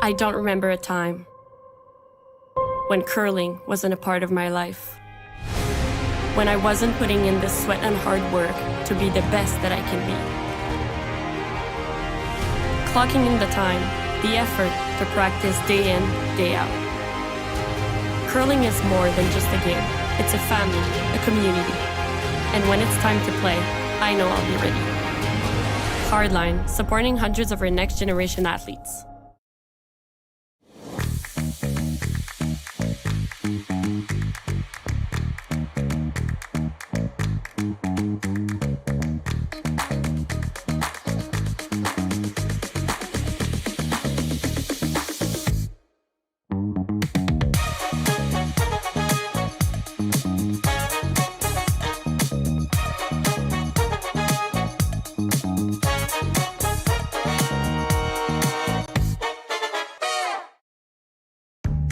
I don't remember a time when curling wasn't a part of my life. When I wasn't putting in the sweat and hard work to be the best that I can be. Clocking in the time, the effort to practice day in, day out. Curling is more than just a game. It's a family, a community. And when it's time to play, I know I'll be ready. Hardline, supporting hundreds of our next generation athletes.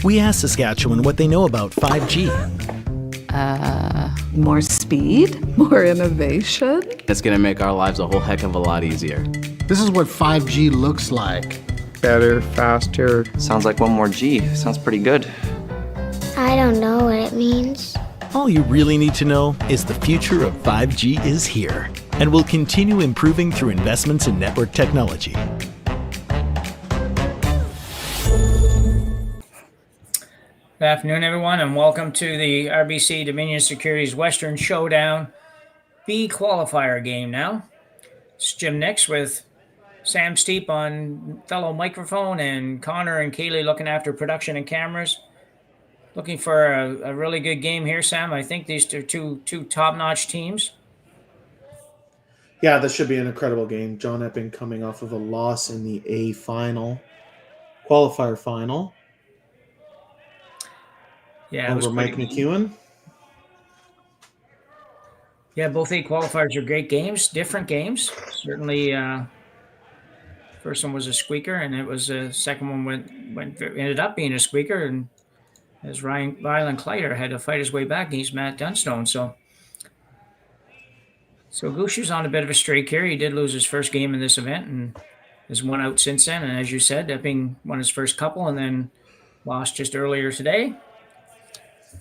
We asked Saskatchewan what they know about 5G. More speed, more innovation. It's going to make our lives a whole heck of a lot easier. This is what 5G looks like. Better, faster. Sounds like one more G. Sounds pretty good. I don't know what it means. All you really need to know is the future of 5G is here and will continue improving through investments in network technology. Good afternoon, everyone, and welcome to the RBC Dominion Securities Western Showdown B qualifier game now. It's Jim Nix with Sam Steep on fellow microphone and Connor and Cailey looking after production and cameras. Looking for a really good game here, Sam. I think these are two top-notch teams. Yeah, this should be an incredible game. John Epping coming off of a loss in the A final, qualifier final. Yeah, over Mike McEwen. Yeah, both A qualifiers are great games, different games. Certainly, first one was a squeaker, and it was second one ended up being a squeaker, and as Rylan Kleider had to fight his way back against Matt Dunstone. So Gushue's on a bit of a streak here. He did lose his first game in this event and has won out since then. And as you said, Epping won his first couple and then lost just earlier today.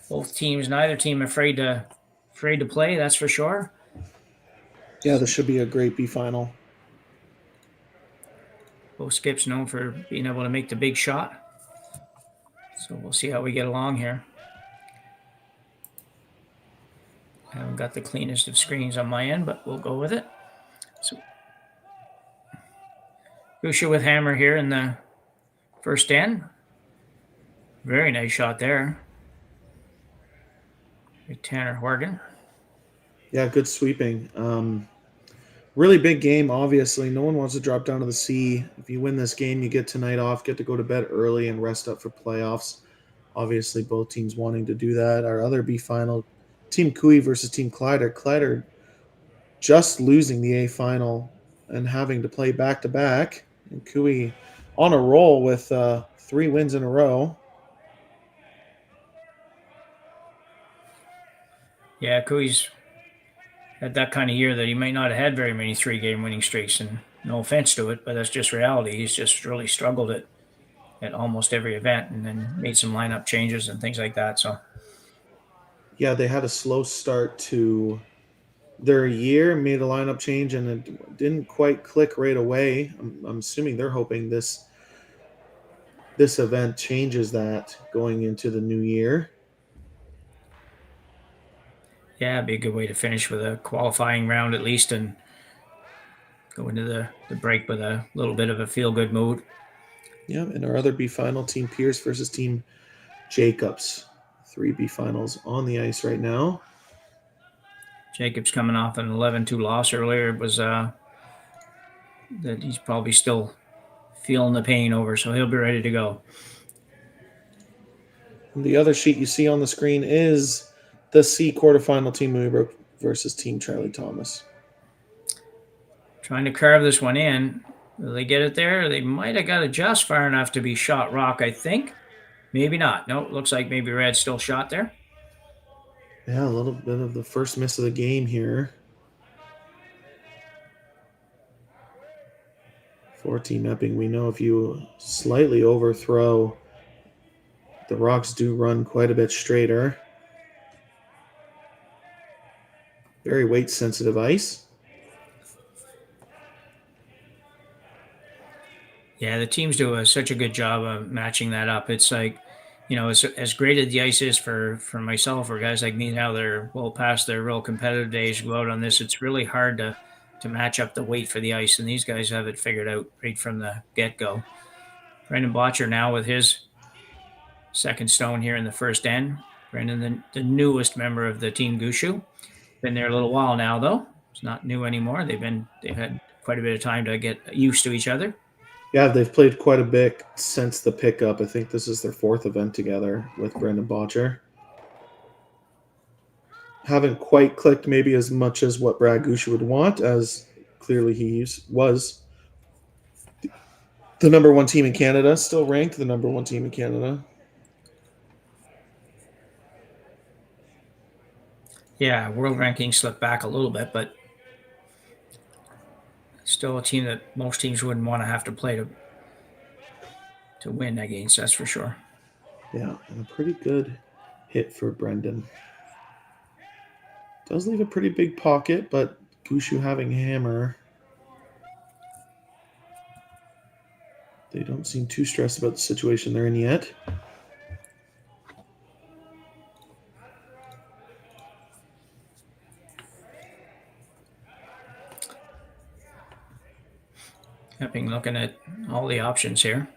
Both teams, neither team afraid to play, that's for sure. Yeah, this should be a great B final. Both skips known for being able to make the big shot. So we'll see how we get along here. I haven't got the cleanest of screens on my end, but we'll go with it. So Gushue with hammer here in the first end. Very nice shot there. Tanner Horgan. Yeah, good sweeping. Really big game, obviously. No one wants to drop down to the sea. If you win this game, you get tonight off, get to go to bed early and rest up for playoffs. Obviously, both teams wanting to do that. Our other B final, Team Cooey versus Team Kleider. Kleider just losing the A final and having to play back-to-back. And Cooey on a roll with 3 wins in a row. Yeah, Cooey's had that kind of year that he might not have had very many 3-game winning streaks, and no offense to it, but that's just reality. He's just really struggled at almost every event and then made some lineup changes and things like that. So, yeah, they had a slow start to their year, made a lineup change, and it didn't quite click right away. I'm assuming they're hoping this event changes that going into the new year. yeah, it'd be a good way to finish with a qualifying round at least and go into the break with a little bit of a feel-good mood. Yeah, and our other B final, Team Pierce versus Team Jacobs. 3 B finals on the ice right now. Jacobs coming off an 11-2 loss earlier. It was that he's probably still feeling the pain over, so he'll be ready to go. The other sheet you see on the screen is the C quarterfinal, Team Moonybrook versus Team Charlie Thomas. Trying to carve this one in. Will they get it there? They might have got it just far enough to be shot rock, I think. Maybe not. No, it looks like maybe Red's still shot there. Yeah, a little bit of the first miss of the game here For Team Epping, we know if you slightly overthrow, the rocks do run quite a bit straighter. Very weight-sensitive ice. Yeah, the teams do such a good job of matching that up. It's like, as great as the ice is for myself or guys like me now, they're well past their real competitive days, go out on this. It's really hard to match up the weight for the ice, and these guys have it figured out right from the get-go. Brendan Botcher now with his second stone here in the first end. Brendan, the newest member of the team Gushue. Been there a little while now, though. It's not new anymore. They've had quite a bit of time to get used to each other. Yeah, they've played quite a bit since the pickup. I think this is their fourth event together with Brendan Botcher. Haven't quite clicked maybe as much as what Brad Gushue would want, as clearly he was the number one team in Canada, still ranked the number one team in Canada. Yeah, world ranking slipped back a little bit, but still a team that most teams wouldn't want to have to play to win against, that's for sure. Yeah, and a pretty good hit for Brendan. Does leave a pretty big pocket, but Gushue having hammer. They don't seem too stressed about the situation they're in yet. Epping looking at all the options here.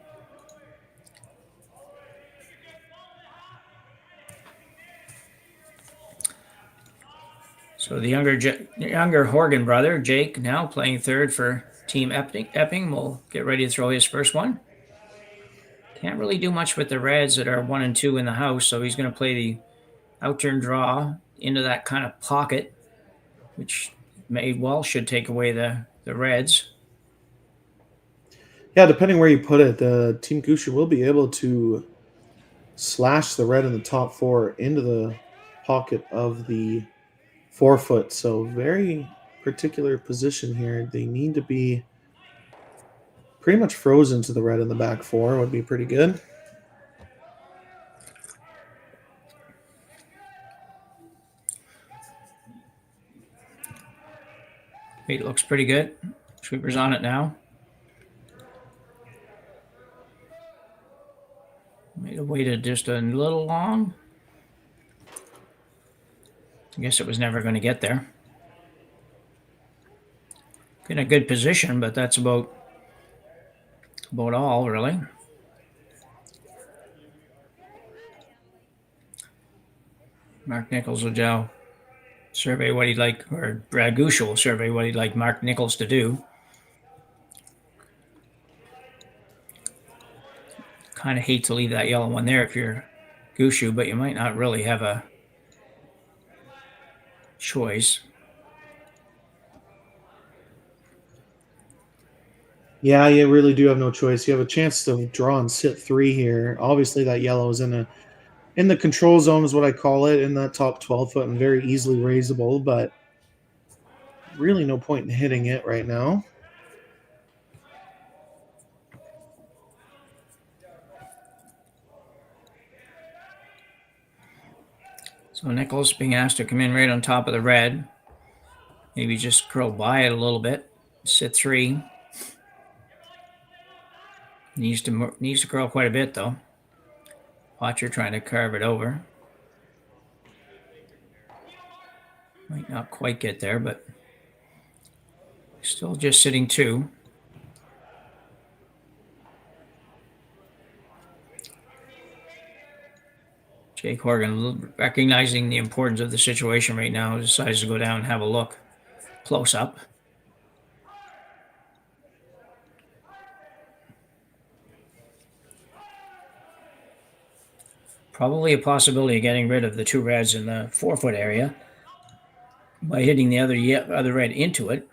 So the younger Horgan brother, Jake, now playing third for Team Epping, will get ready to throw his first one. Can't really do much with the Reds that are 1 and 2 in the house, so he's going to play the out-turn draw into that kind of pocket, which should take away the Reds. Yeah, depending where you put it, Team Gushue will be able to slash the red in the top four into the pocket of the forefoot. So very particular position here. They need to be pretty much frozen to the red in the back four would be pretty good. Weight looks pretty good. Sweeper's on it now. May have waited just a little long. I guess it was never going to get there. In a good position, but that's about all, really. Mark Nichols will now survey what he'd like, or Brad Gushue will survey what he'd like Mark Nichols to do. Kind of hate to leave that yellow one there if you're Gushue, but you might not really have a choice. Yeah, you really do have no choice. You have a chance to draw and sit 3 here. Obviously, that yellow is in the control zone, is what I call it, in that top 12 foot and very easily raisable, but really no point in hitting it right now. So Nichols being asked to come in right on top of the red. Maybe just curl by it a little bit. Sit 3. Needs to curl quite a bit, though. Botcher trying to carve it over. Might not quite get there, but still just sitting 2. Jake Horgan, recognizing the importance of the situation right now, decides to go down and have a look close up. Probably a possibility of getting rid of the 2 reds in the 4-foot area by hitting the other red into it.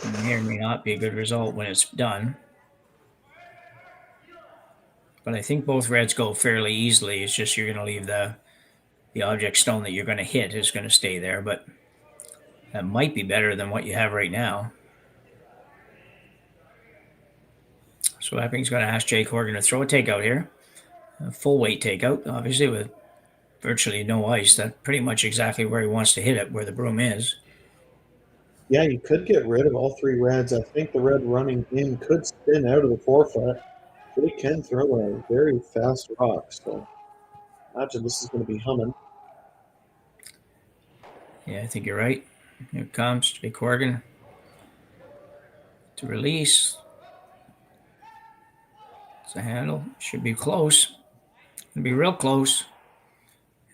And here may not be a good result when it's done. But I think both reds go fairly easily. It's just you're going to leave the object stone that you're going to hit is going to stay there. But that might be better than what you have right now. So Epping's going to ask Jake Horgan to throw a takeout here. A full weight takeout, obviously, with virtually no ice. That's pretty much exactly where he wants to hit it, where the broom is. Yeah, you could get rid of all three reds. I think the red running in could spin out of the 4-foot, but he can throw a very fast rock. So imagine this is going to be humming. Yeah, I think you're right. Here it comes Jake Horgan to release. It's a handle. Should be close. It'll be real close.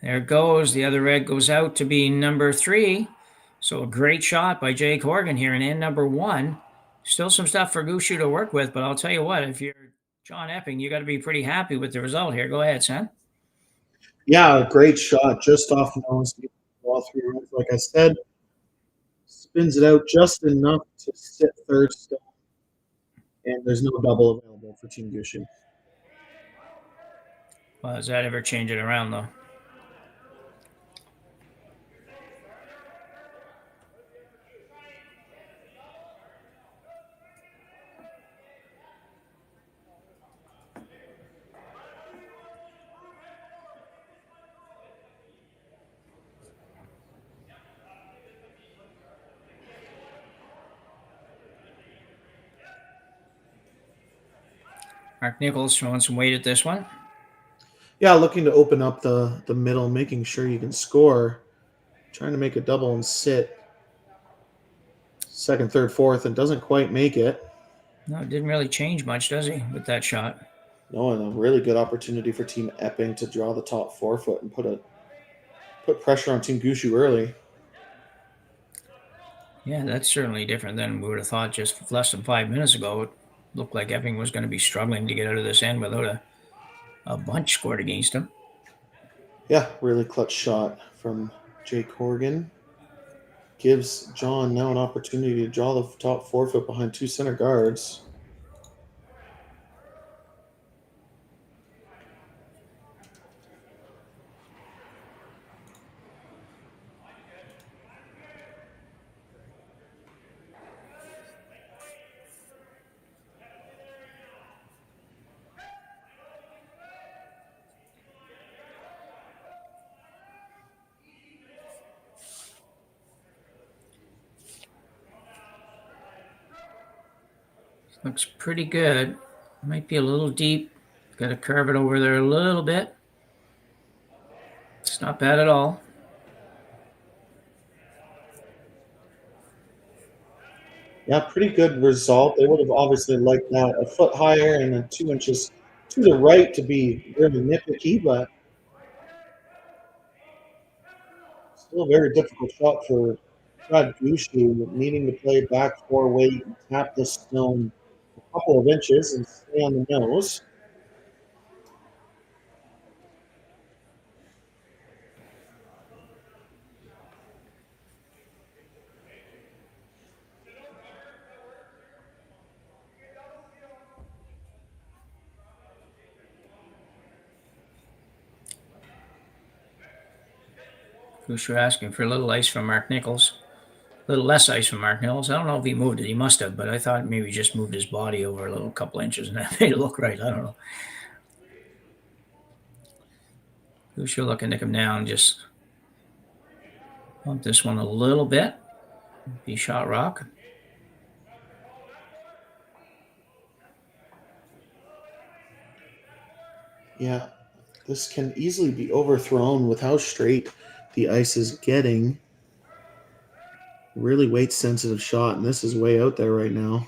There it goes. The other red goes out to be number 3. So a great shot by Jake Horgan here in end number 1. Still some stuff for Gushue to work with, but I'll tell you what, if you're John Epping, you got to be pretty happy with the result here. Go ahead, Sam. Yeah, great shot. Just off nose. All three reds, like I said. Spins it out just enough to sit third stone. And there's no double available for Team Gushue. Well, does that ever change it around, though? Mark Nichols throwing some weight at this one. Yeah, looking to open up the middle, making sure you can score. Trying to make a double and sit. Second, third, fourth, and doesn't quite make it. No, it didn't really change much, does he, with that shot? No, and a really good opportunity for Team Epping to draw the top 4-foot and put pressure on Team Gushue early. Yeah, that's certainly different than we would have thought just less than 5 minutes ago. It looked like Epping was going to be struggling to get out of this end without a bunch scored against him. Yeah, really clutch shot from Jake Horgan. Gives John now an opportunity to draw the top 4-foot behind 2 center guards. Looks pretty good. Might be a little deep. Got to curve it over there a little bit. It's not bad at all. Yeah, pretty good result. They would have obviously liked that a foot higher and then 2 inches to the right to be really nitpicky, but still a very difficult shot for Brad Gushue, needing to play back 4 weight and tap this stone a couple of inches and stay on the nose. Gushue asking for a little ice from Mark Nichols. A little less ice from Mark Nichols. I don't know if he moved it. He must have, but I thought maybe he just moved his body over a little couple inches and that made it look right. I don't know. Gushue looking to come down, just bump this one a little bit. Be shot rock. Yeah, this can easily be overthrown with how straight the ice is getting. Really weight sensitive shot, and this is way out there right now.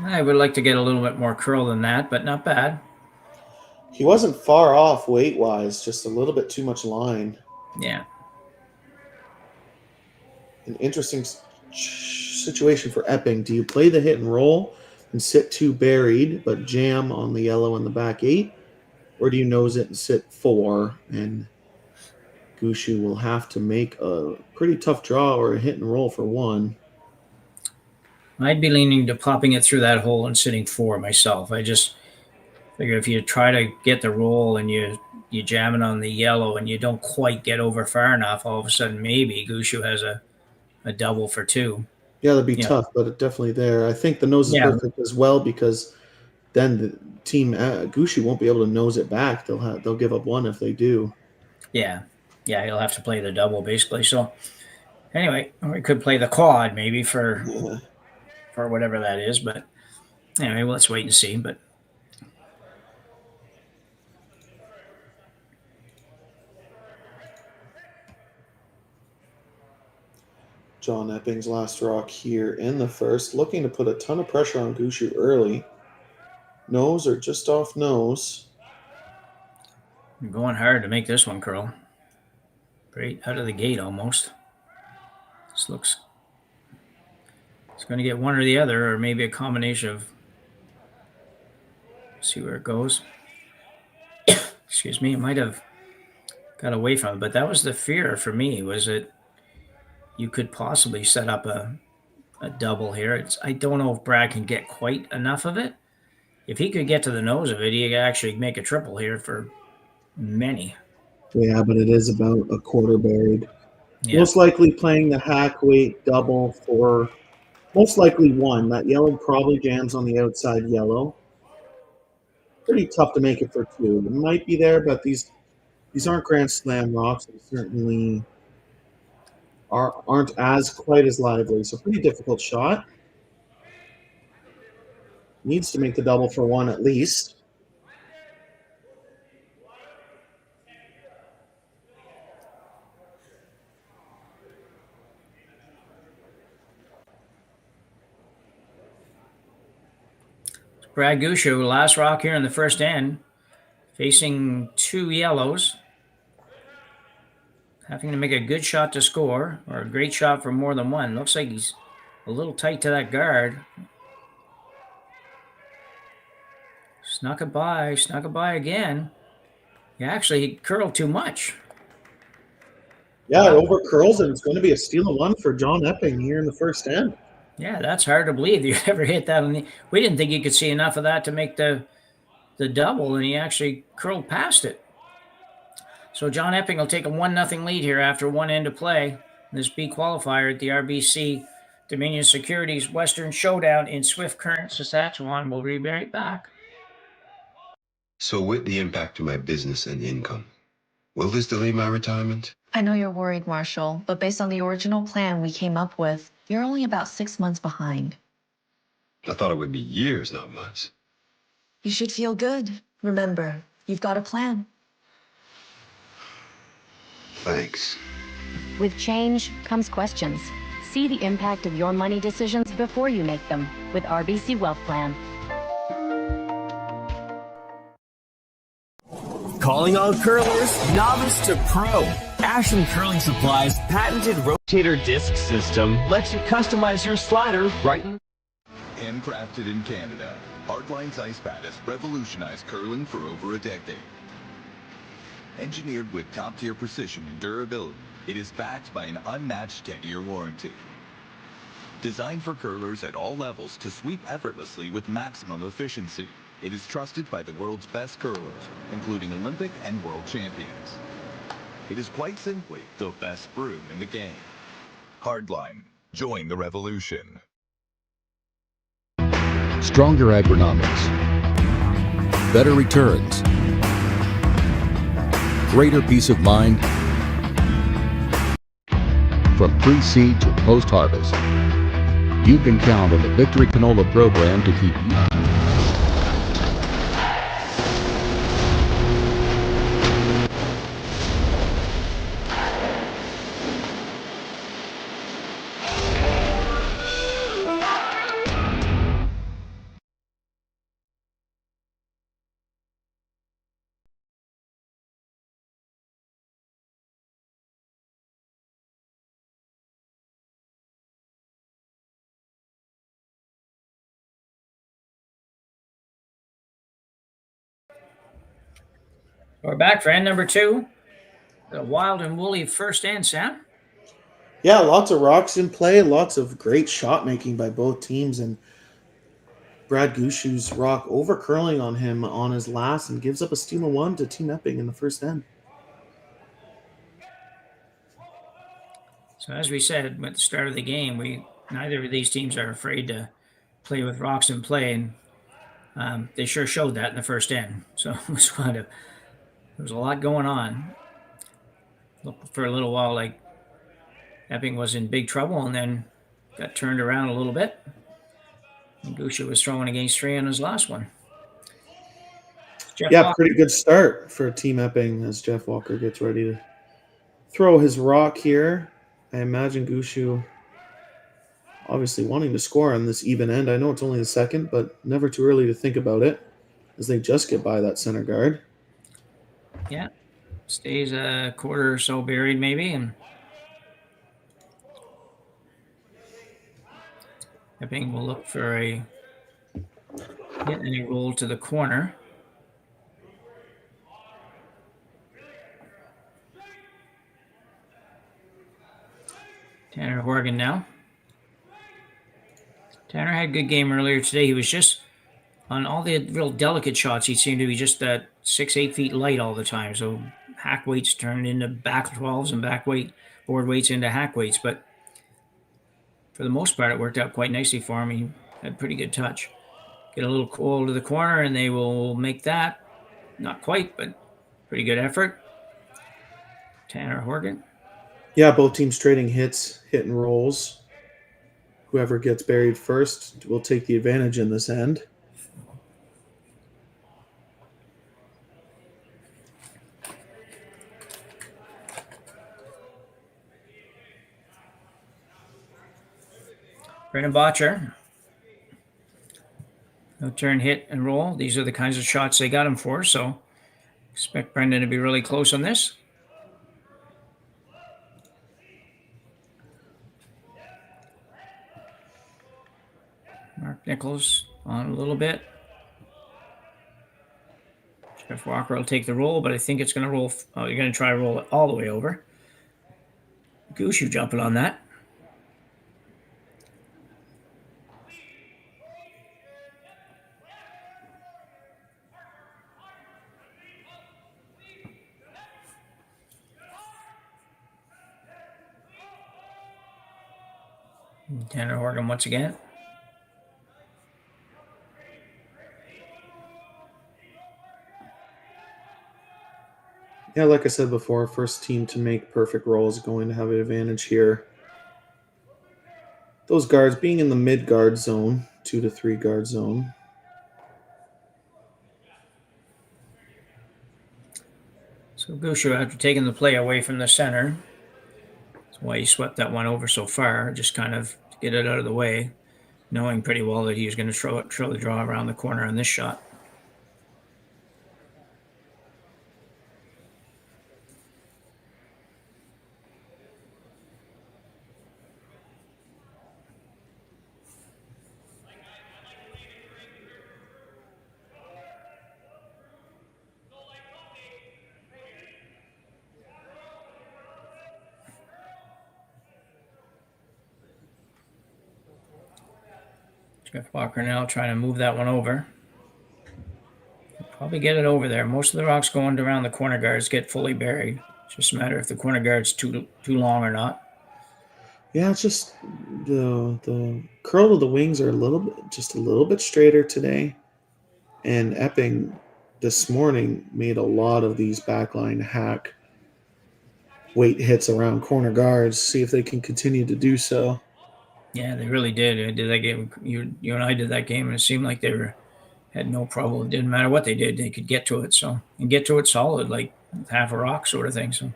I would like to get a little bit more curl than that, but not bad. He wasn't far off weight-wise, just a little bit too much line. Yeah. An interesting situation for Epping. Do you play the hit and roll and sit 2 buried, but jam on the yellow and the back 8? Or do you nose it and sit 4, and Gushue will have to make a pretty tough draw or a hit and roll for 1? I'd be leaning to popping it through that hole and sitting 4 myself. I just figure if you try to get the roll and you you jam it on the yellow and you don't quite get over far enough, all of a sudden maybe Gushue has a double for 2. Yeah, that'd be tough, but it's definitely there. I think the nose is perfect as well because then the team Gushue won't be able to nose it back. They'll give up 1 if they do. Yeah, he'll have to play the double basically. So anyway, we could play the quad maybe for whatever that is, but anyway, let's wait and see. But John Epping's last rock here in the first, looking to put a ton of pressure on Gushue early. Nose or just off nose. I'm going hard to make this one curl. Right out of the gate almost. This looks... It's going to get one or the other, or maybe a combination of... See where it goes. Excuse me, it might have got away from it, but that was the fear for me, was that you could possibly set up a double here. I don't know if Brad can get quite enough of it. If he could get to the nose of it, he could actually make a triple here for many. Yeah, but it is about a quarter buried. Yeah. Most likely playing the hack weight double for most likely 1. That yellow probably jams on the outside yellow. Pretty tough to make it for 2. It might be there, but these aren't Grand Slam rocks. They certainly aren't as quite as lively. So pretty difficult shot. Needs to make the double for 1 at least. Brad Gushue, last rock here in the first end, facing 2 yellows. Having to make a good shot to score, or a great shot for more than 1. Looks like he's a little tight to that guard. Snuck it by again. Yeah, actually, he curled too much. Yeah, it over curls, and it's going to be a steal of 1 for John Epping here in the first end. Yeah, that's hard to believe you ever hit that. We didn't think you could see enough of that to make the double, and he actually curled past it. So John Epping will take a 1-0 lead here after 1 end of play in this B qualifier at the RBC Dominion Securities Western Showdown in Swift Current, Saskatchewan. We'll be right back. So with the impact to my business and income, will this delay my retirement? I know you're worried, Marshall, but based on the original plan we came up with, you're only about 6 months behind. I thought it would be years, not months. You should feel good. Remember, you've got a plan. Thanks. With change comes questions. See the impact of your money decisions before you make them with RBC Wealth Plan. Calling all curlers, novice to pro. Ashland Curling Supply's patented rotator disc system lets you customize your slider right in. Handcrafted in Canada, Hardline's ice pad has revolutionized curling for over a decade. Engineered with top-tier precision and durability, it is backed by an unmatched 10-year warranty. Designed for curlers at all levels to sweep effortlessly with maximum efficiency, it is trusted by the world's best curlers, including Olympic and world champions. It is quite simply the best broom in the game. Hardline. Join the revolution. Stronger agronomics. Better returns. Greater peace of mind. From pre-seed to post-harvest, you can count on the Victory Canola program to keep you. We're back for end number 2. The wild and woolly first end, Sam. Yeah, lots of rocks in play, lots of great shot making by both teams, and Brad Gushue's rock over curling on him on his last and gives up a steal of 1 to Team Epping in the first end. So as we said at the start of the game, neither of these teams are afraid to play with rocks in play, and they sure showed that in the first end. So it was there was a lot going on. Looked for a little while like Epping was in big trouble, and then got turned around a little bit. And Gushue was throwing against 3 on his last one. Pretty good start for Team Epping as Jeff Walker gets ready to throw his rock here. I imagine Gushue obviously wanting to score on this even end. I know it's only the second, but never too early to think about it as they just get by that center guard. Yeah. Stays a quarter or so buried maybe, and Epping will look for a roll to the corner. Tanner Horgan now. Tanner had a good game earlier today. He was just on all the real delicate shots. He seemed to be just that 6-8 feet light all the time. So hack weights turned into back 12s and board weights into hack weights. But for the most part, it worked out quite nicely for him. He had pretty good touch. Get a little cool to the corner, and they will make that. Not quite, but pretty good effort. Tanner Horgan. Yeah, both teams trading hit and rolls. Whoever gets buried first will take the advantage in this end. Brendan Botcher. No turn, hit, and roll. These are the kinds of shots they got him for, so expect Brendan to be really close on this. Mark Nichols on a little bit. Jeff Walker will take the roll, but I think it's going to roll. Oh, you're going to try to roll it all the way over. Gushue jumping on that. Tanner Horgan once again. Yeah, like I said before, first team to make perfect roll is going to have an advantage here. Those guards being in the mid guard zone, 2 to 3 guard zone. So Gushue, after taking the play away from the center, that's why he swept that one over so far, just kind of to get it out of the way, knowing pretty well that he was going to throw the draw around the corner on this shot. Jeff Walker now trying to move that one over. Probably get it over there. Most of the rocks going around the corner guards get fully buried. It's just a matter if the corner guard's too long or not. Yeah, it's just the curl of the wings are a little bit straighter today. And Epping this morning made a lot of these backline hack weight hits around corner guards. See if they can continue to do so. Yeah, they really did. I did that game. You and I did that game, and it seemed like they had no trouble. It didn't matter what they did; they could get to it. And get to it solid, like half a rock sort of thing. So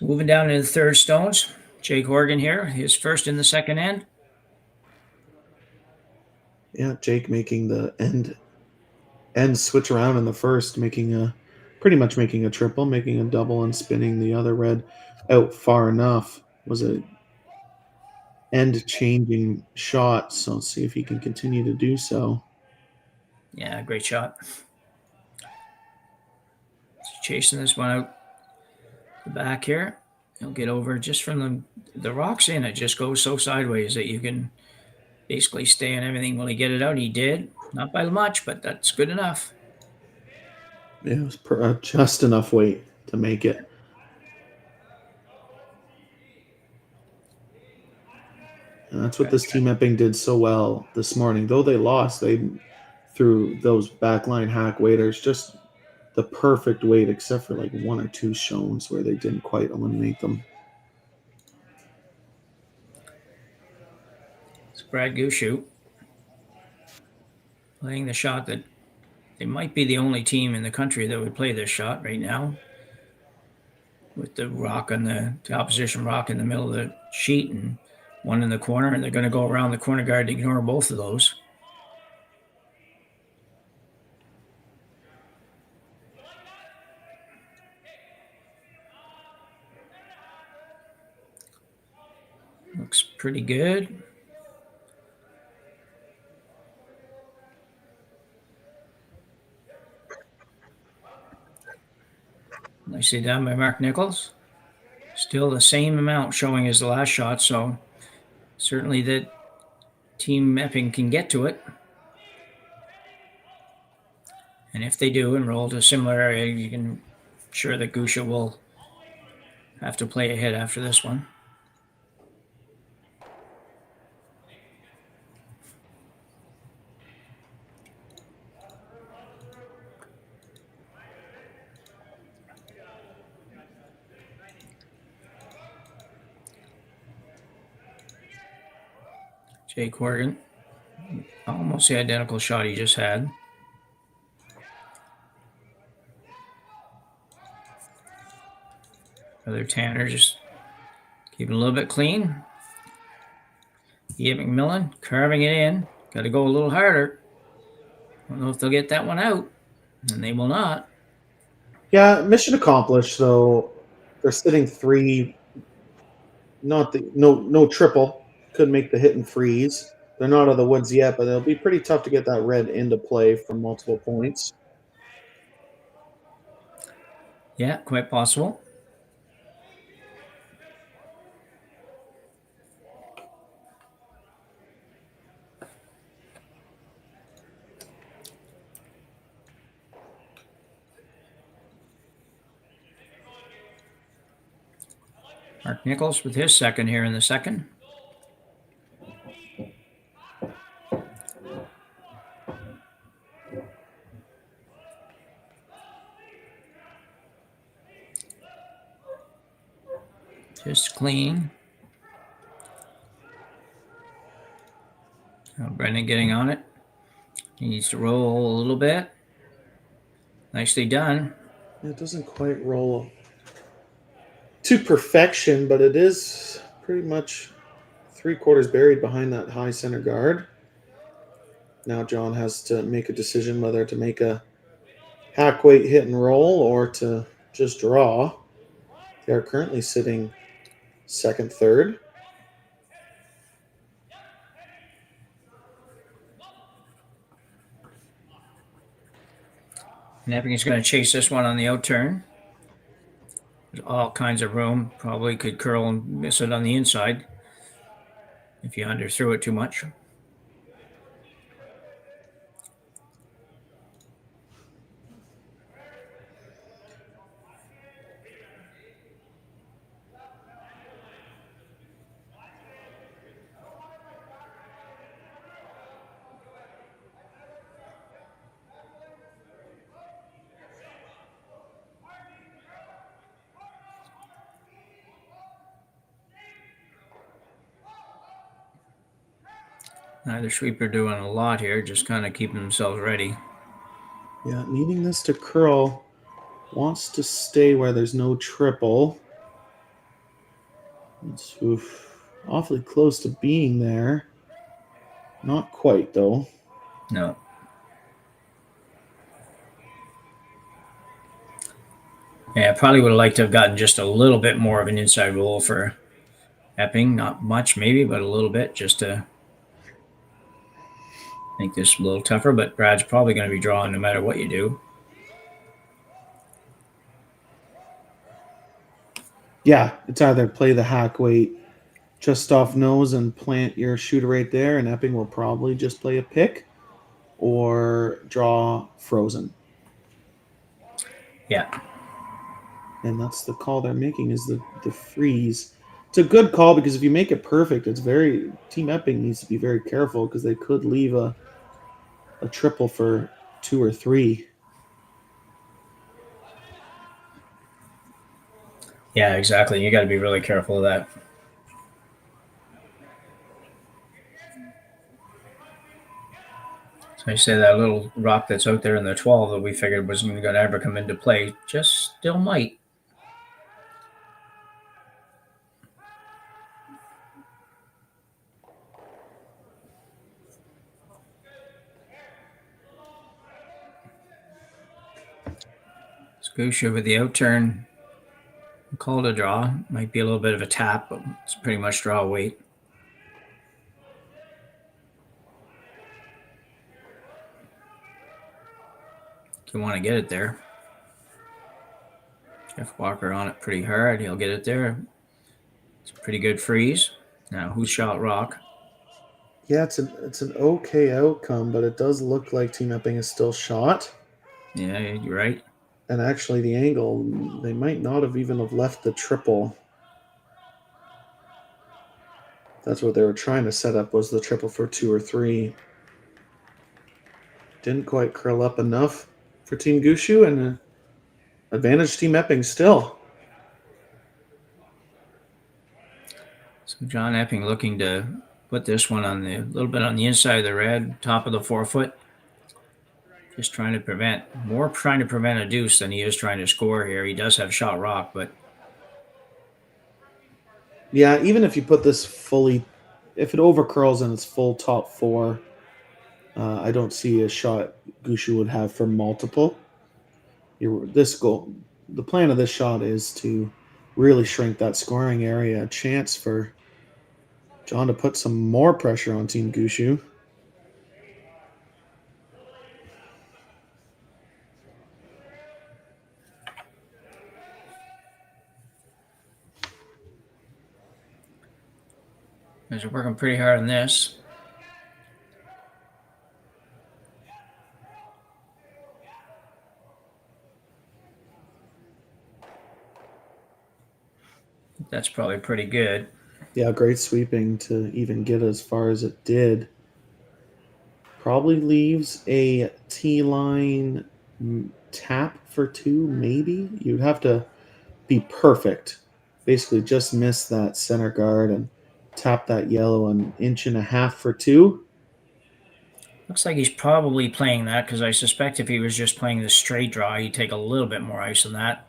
moving down into the third stones, Jake Horgan here, his first in the second end. Yeah, Jake making the end switch around in the first, pretty much making a triple, making a double, and spinning the other red out far enough. Was a end changing shot, so let's see if he can continue to do so. Yeah, great shot. Chasing this one out the back here, He'll get over just from the rocks in. It just goes so sideways that you can basically stay on everything. Will he get it out? He did. Not by much, but that's good enough. Yeah, it was just enough weight to make it. And that's what this team Epping did so well this morning. Though they lost, they threw those backline hack waiters just the perfect weight, except for like one or two shows where they didn't quite eliminate them. It's Brad Gushue playing the shot that they might be the only team in the country that would play this shot right now, with the rock on the opposition rock in the middle of the sheet and one in the corner, and they're going to go around the corner guard to ignore both of those. Looks pretty good. Nicely done by Mark Nichols. Still the same amount showing as the last shot, so certainly that Team Epping can get to it. And if they do and roll to a similar area, you can sure that Gushue will have to play ahead after this one. Jay Corrigan, almost the identical shot he just had. Other Tanner just keeping a little bit clean. Ian McMillan carving it in. Got to go a little harder. Don't know if they'll get that one out, and they will not. Yeah, mission accomplished. Though they're sitting three. No triple. Could make the hit and freeze. They're not out of the woods yet, but it'll be pretty tough to get that red into play from multiple points. Yeah, quite possible. Mark Nichols with his second here in the second. Just clean. Now Brendan getting on it. He needs to roll a little bit. Nicely done. It doesn't quite roll to perfection, but it is pretty much 3/4 buried behind that high center guard. Now John has to make a decision whether to make a hack weight hit and roll or to just draw. They are currently sitting second, third. And Epping is going to chase this one on the out turn. There's all kinds of room. Probably could curl and miss it on the inside if you underthrew it too much. Neither sweeper doing a lot here, just kind of keeping themselves ready. Yeah, needing this to curl. Wants to stay where there's no triple. It's awfully close to being there. Not quite, though. No. Yeah, probably would have liked to have gotten just a little bit more of an inside roll for Epping. Not much, maybe, but a little bit just to make this a little tougher. But Brad's probably going to be drawing no matter what you do. Yeah, it's either play the hack weight just off nose and plant your shooter right there, and Epping will probably just play a pick, or draw frozen. Yeah. And that's the call they're making, is the freeze. It's a good call because if you make it perfect, it's very Team Epping needs to be very careful because they could leave a triple for 2 or 3. Yeah, exactly. You got to be really careful of that. So I say that little rock that's out there in the 12 that we figured wasn't going to ever come into play just still might. Gushue with the outturn. Called a draw. Might be a little bit of a tap, but it's pretty much draw weight. You want to get it there. Jeff Walker on it pretty hard. He'll get it there. It's a pretty good freeze. Now, who shot rock? Yeah, it's an okay outcome, but it does look like Team Epping is still shot. Yeah, you're right. And actually, the angle, they might not have even have left the triple. That's what they were trying to set up, was the triple for 2 or 3. Didn't quite curl up enough for Team Gushue, and advantage Team Epping still. So John Epping looking to put this one on a little bit on the inside of the red, top of the 4-foot. Just trying to prevent a deuce than he is trying to score here. He does have shot rock, but yeah, even if you put this fully, if it overcurls and it's full top 4, I don't see a shot Gushue would have for multiple. This goal, the plan of this shot is to really shrink that scoring area. A chance for John to put some more pressure on Team Gushue. They're working pretty hard on this. That's probably pretty good. Yeah, great sweeping to even get as far as it did. Probably leaves a T-line tap for 2, maybe. You'd have to be perfect. Basically just miss that center guard and tap that yellow 1.5 inches for 2. Looks like he's probably playing that, because I suspect if he was just playing the straight draw, he'd take a little bit more ice than that.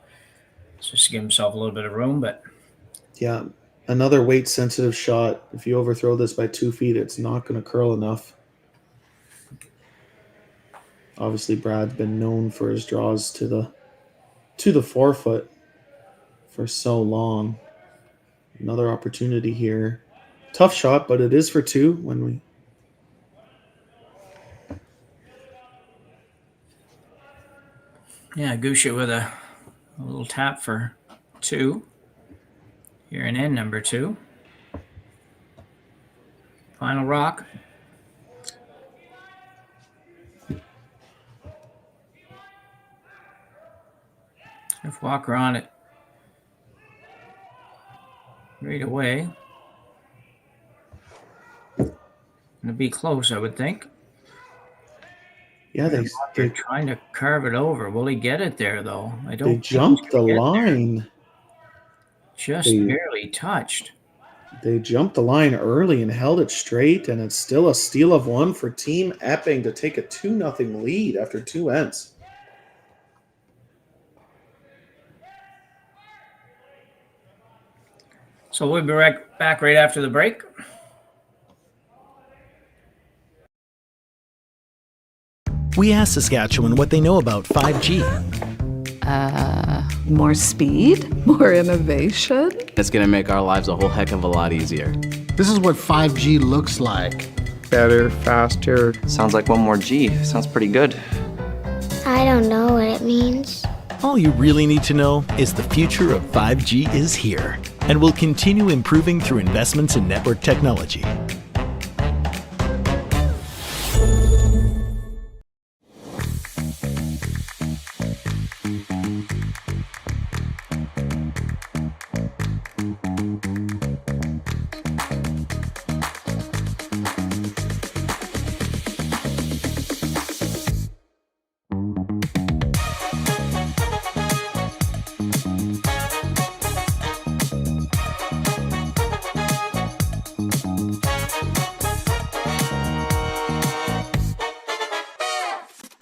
Just to give himself a little bit of room, but yeah, another weight sensitive shot. If you overthrow this by 2 feet, it's not going to curl enough. Obviously, Brad's been known for his draws to the 4-foot for so long. Another opportunity here. Tough shot, but it is for 2 when we. yeah, Gushue with a little tap for 2. Here and in number 2. Final rock. Jeff Walker on it right away. Gonna be close, I would think. Yeah, they're trying to carve it over. Will he get it there, though? I don't. They jumped the line. Just barely touched. They jumped the line early and held it straight, and it's still a steal of 1 for Team Epping to take a 2-0 lead after 2 ends. So we'll be back right after the break. We asked Saskatchewan what they know about 5G. More speed, more innovation. It's going to make our lives a whole heck of a lot easier. This is what 5G looks like. Better, faster. Sounds like 1 more G. Sounds pretty good. I don't know what it means. All you really need to know is the future of 5G is here and will continue improving through investments in network technology.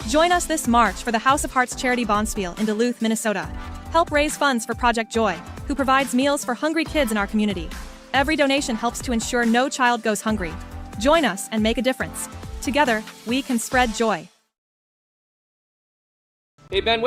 Join us this March for the House of Hearts Charity Bonspiel in Duluth, Minnesota. Help raise funds for Project Joy, who provides meals for hungry kids in our community. Every donation helps to ensure no child goes hungry. Join us and make a difference. Together, we can spread joy. Hey, Ben.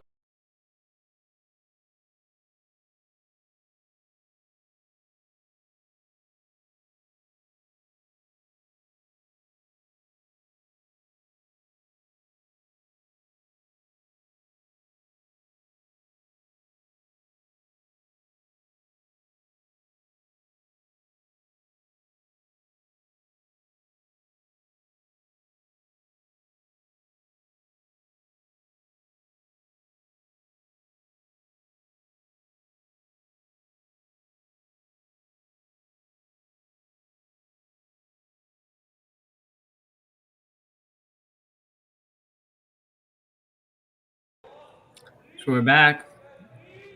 So we're back.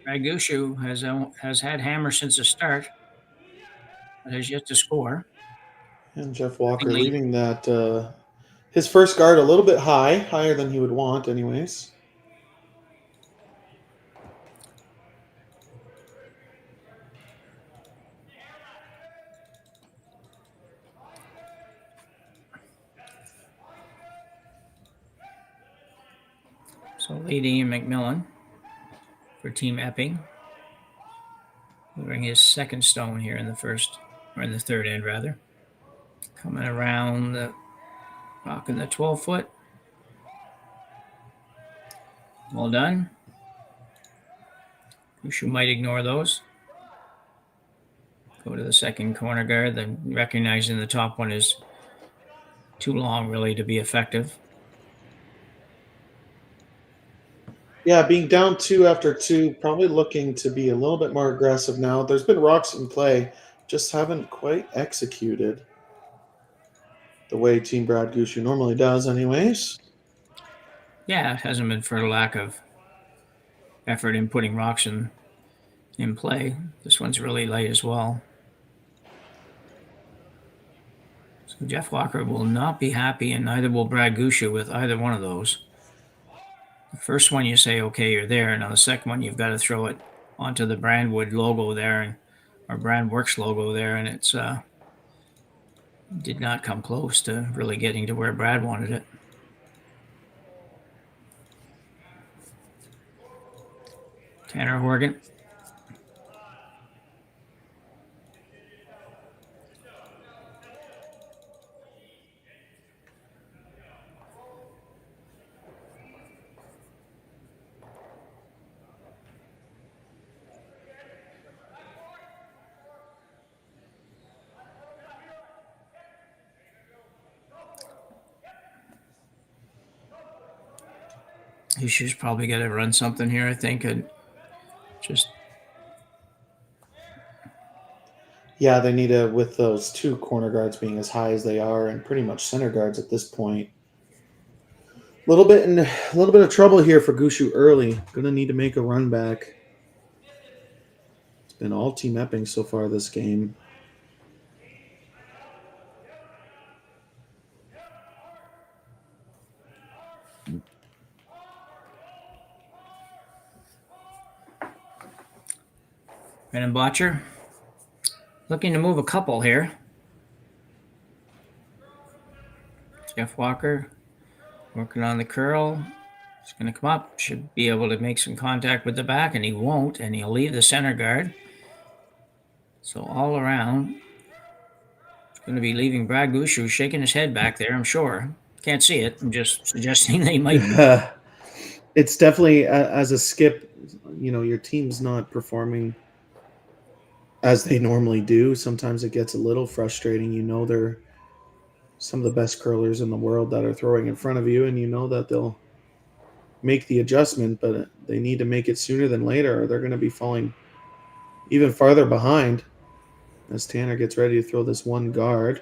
Gushue has had hammer since the start, but has yet to score. And Jeff Walker leaving that his first guard a little bit higher than he would want anyways. So leading in McMillan for Team Epping. Moving his second stone here in the third end rather. Coming around the rock in the 12-foot. Well done. Gushue might ignore those. Go to the second corner guard, then recognizing the top one is too long really to be effective. Yeah, being down 2 after 2, probably looking to be a little bit more aggressive now. There's been rocks in play, just haven't quite executed the way Team Brad Gushue normally does anyways. Yeah, it hasn't been for a lack of effort in putting rocks in play. This one's really light as well. So Jeff Walker will not be happy, and neither will Brad Gushue with either one of those. The first one you say, okay, you're there. Now the second one, you've got to throw it onto the Brandwood logo there, or Brandworks logo there, and it's did not come close to really getting to where Brad wanted it. Tanner Horgan. Gushue's probably got to run something here, I think, and just... Yeah, they need to, with those 2 corner guards being as high as they are, and pretty much center guards at this point. A little bit of trouble here for Gushue early. Going to need to make a run back. It's been all Team Epping so far this game. Brennan Botcher looking to move a couple here. Jeff Walker working on the curl. He's going to come up. Should be able to make some contact with the back, and he won't, and he'll leave the center guard. So all around, it's going to be leaving Brad Gushue shaking his head back there, I'm sure. Can't see it. I'm just suggesting that he might be. It's definitely as a skip, your team's not performing as they normally do. Sometimes it gets a little frustrating. They're some of the best curlers in the world that are throwing in front of you, and that they'll make the adjustment, but they need to make it sooner than later, or they're going to be falling even farther behind as Tanner gets ready to throw this one guard.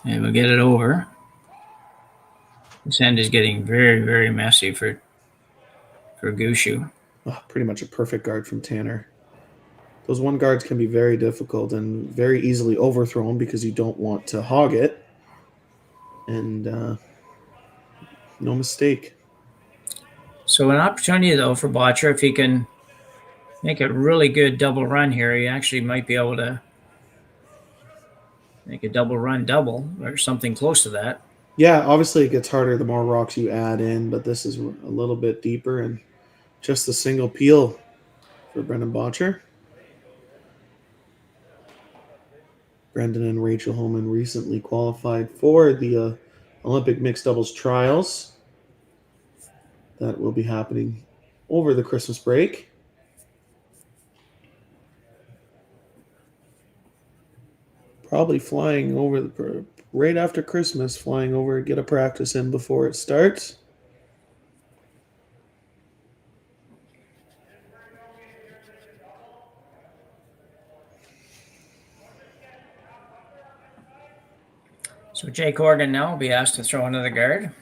And we'll get it over. This end is getting very, very messy for Gushue. Oh, pretty much a perfect guard from Tanner. Those one guards can be very difficult and very easily overthrown because you don't want to hog it. And no mistake. So an opportunity, though, for Botcher, if he can make a really good double run here, he actually might be able to make a double run double or something close to that. Yeah, obviously it gets harder the more rocks you add in, but this is a little bit deeper, and just a single peel for Brendan Botcher. Brendan and Rachel Holman recently qualified for the Olympic mixed doubles trials that will be happening over the Christmas break. Probably flying over right after Christmas, flying over, get a practice in before it starts. So Jake Horgan now will be asked to throw another guard.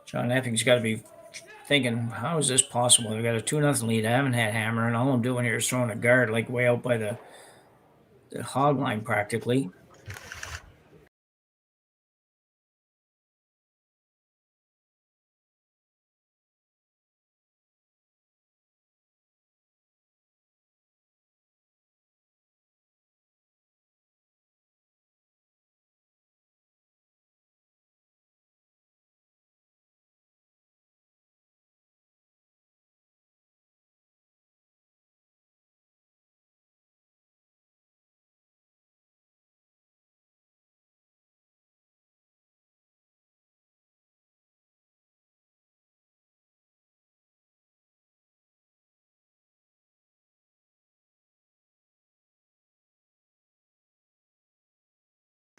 John Epping's got to be thinking, how is this possible? I've got a 2-0 lead. I haven't had hammer, and all I'm doing here is throwing a guard like way out by the hog line practically.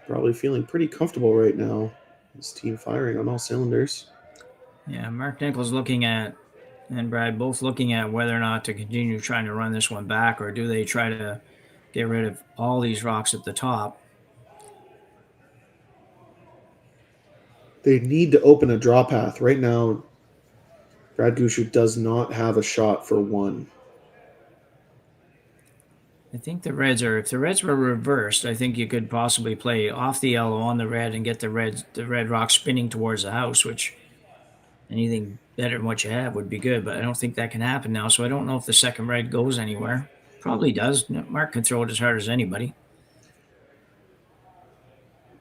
Probably feeling pretty comfortable right now. His team firing on all cylinders. Yeah, Mark Nichols looking at, and Brad both looking at whether or not to continue trying to run this one back, or do they try to get rid of all these rocks at the top. They need to open a draw path. Right now, Brad Gushue does not have a shot for one. I think the Reds are, if the Reds were reversed, I think you could possibly play off the yellow on the red and get the red rock spinning towards the house, which anything better than what you have would be good, but I don't think that can happen now, so I don't know if the second red goes anywhere. Probably does. Mark can throw it as hard as anybody.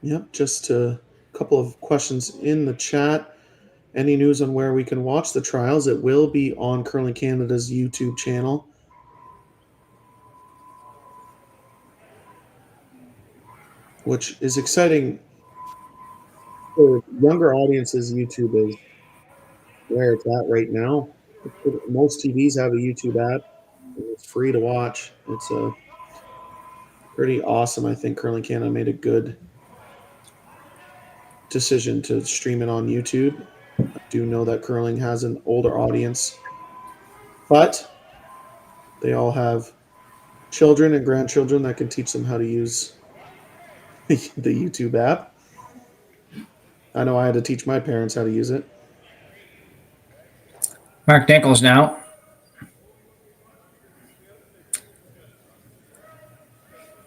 Yep, just a couple of questions in the chat. Any news on where we can watch the trials? It will be on Curling Canada's YouTube channel. Which is exciting for younger audiences. YouTube is where it's at right now. Most TVs have a YouTube app, and it's free to watch. It's pretty awesome. I think Curling Canada made a good decision to stream it on YouTube. I do know that curling has an older audience, but they all have children and grandchildren that can teach them how to use the YouTube app. I know I had to teach my parents how to use it. Mark Nichols now.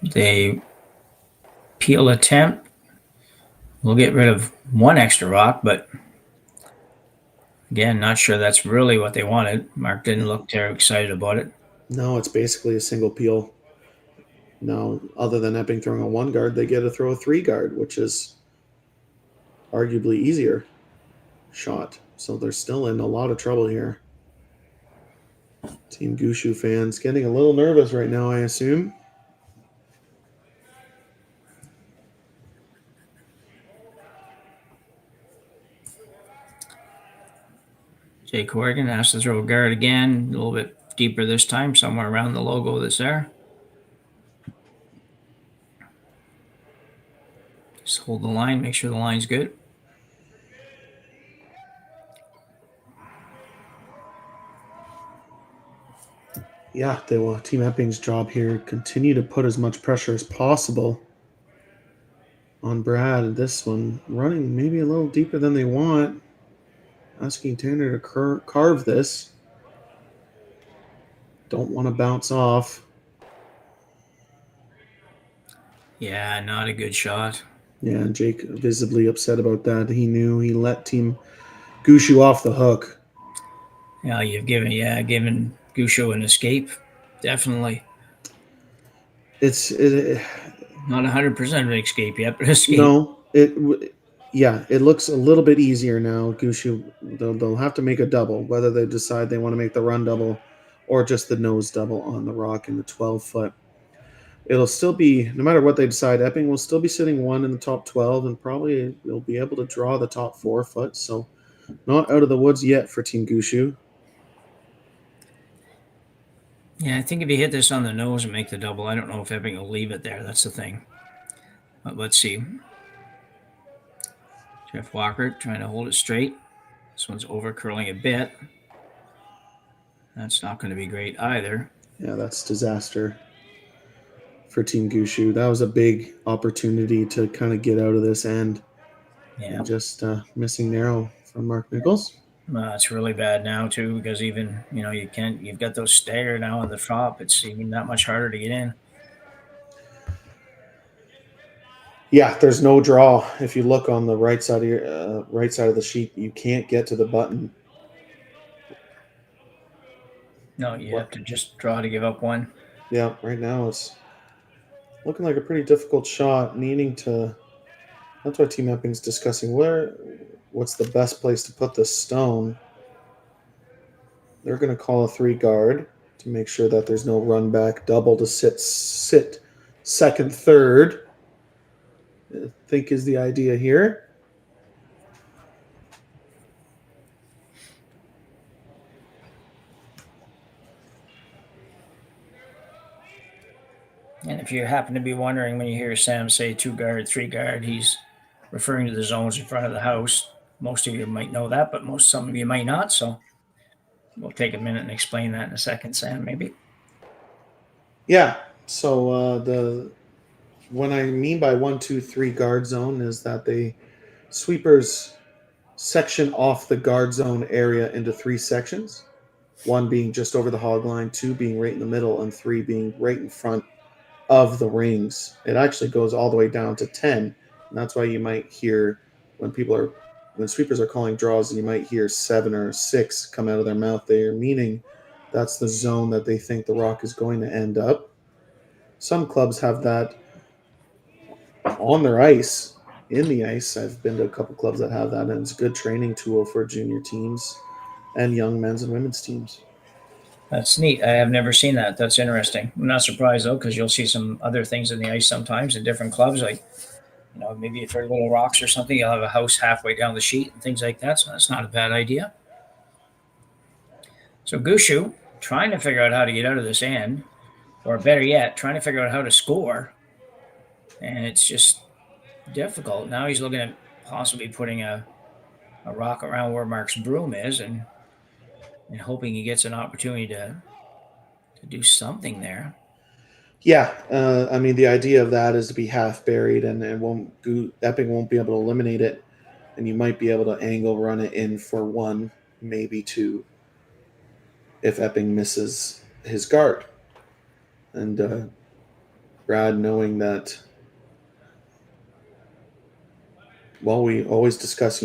The peel attempt. We'll get rid of one extra rock, but again, not sure that's really what they wanted. Mark didn't look terribly excited about it. No, it's basically a single peel. Now, other than Epping throwing a one guard, they get to throw a three guard, which is arguably easier. shot. So they're still in a lot of trouble here. Team Gushue fans getting a little nervous right now, I assume. Jake Horgan has to throw a guard again, a little bit deeper this time, somewhere around the logo that's there. Just hold the line, make sure the line's good. Yeah, they will. Team Epping's job here, continue to put as much pressure as possible on Brad. This one running maybe a little deeper than they want. Asking Tanner to carve this. Don't want to bounce off. Yeah, not a good shot. Yeah, Jake visibly upset about that. He knew he let Team Gushue off the hook. Yeah, you've given Gushue an escape. Definitely. It's not 100% an escape yet, but escape. No, it looks a little bit easier now. Gushue, they'll have to make a double, whether they decide they want to make the run double or just the nose double on the rock in the 12-foot. It'll still be, no matter what they decide, Epping will still be sitting one in the top 12 and probably will be able to draw the top 4 foot. So not out of the woods yet for Team Gushue. Yeah, I think if you hit this on the nose and make the double, I don't know if Epping will leave it there. That's the thing. But let's see. Jeff Walker trying to hold it straight. This one's over curling a bit. That's not going to be great either. Yeah, that's disaster for Team Gushue. That was a big opportunity to kind of get out of this end. Yeah. And just missing narrow from Mark Nichols. It's really bad now too, because even, you've got those stagger now on the top. It's even that much harder to get in. Yeah, there's no draw. If you look on the right side of your right side of the sheet, you can't get to the button. No, you have to just draw to give up one. Yeah, right now it's looking like a pretty difficult shot, needing to. That's why Team Epping's discussing what's the best place to put this stone. They're going to call a 3 guard to make sure that there's no run back double to sit second, third. I think is the idea here. And if you happen to be wondering when you hear Sam say 2 guard, 3 guard, he's referring to the zones in front of the house. Most of you might know that, but some of you might not. So we'll take a minute and explain that in a second, Sam, maybe. Yeah. So what I mean by 1, 2, 3 guard zone is that the sweepers section off the guard zone area into 3 sections. 1 being just over the hog line, 2 being right in the middle, and 3 being right in front of the rings. It actually goes all the way down to 10. And that's why you might hear when sweepers are calling draws, you might hear 7 or 6 come out of their mouth there, meaning that's the zone that they think the rock is going to end up. Some clubs have that on their ice, in the ice. I've been to a couple clubs that have that, and it's a good training tool for junior teams and young men's and women's teams. That's neat. I have never seen that. That's interesting. I'm not surprised, though, because you'll see some other things in the ice sometimes in different clubs. Like, maybe if they're little rocks or something, you'll have a house halfway down the sheet and things like that. So that's not a bad idea. So Gushue trying to figure out how to get out of this end, or better yet, trying to figure out how to score. And it's just difficult. Now he's looking at possibly putting a rock around where Mark's broom is and hoping he gets an opportunity to do something there. Yeah, the idea of that is to be half buried, and Epping won't be able to eliminate it, and you might be able to angle run it in for 1, maybe 2, if Epping misses his guard. And Brad, knowing that, we always discuss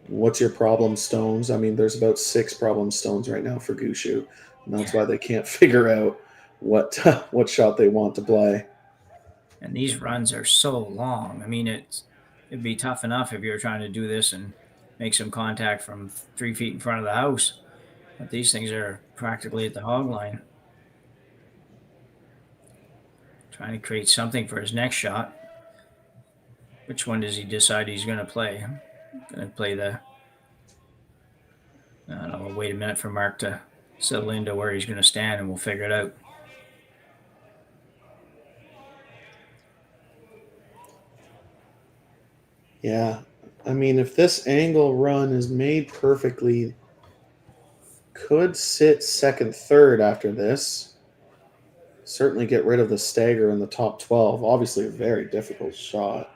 what's your problem stones? There's about 6 problem stones right now for Gushue, and that's why they can't figure out what shot they want to play. And these runs are so long. It'd be tough enough if you were trying to do this in make some contact from 3 feet in front of the house. But these things are practically at the hog line. Trying to create something for his next shot. Which one does he decide he's going to play? Going to play the... I don't know, we'll wait a minute for Mark to settle into where he's going to stand, and we'll figure it out. Yeah, I mean, if this angle run is made perfectly, could sit second, third after this. Certainly get rid of the stagger in the top 12. Obviously a very difficult shot.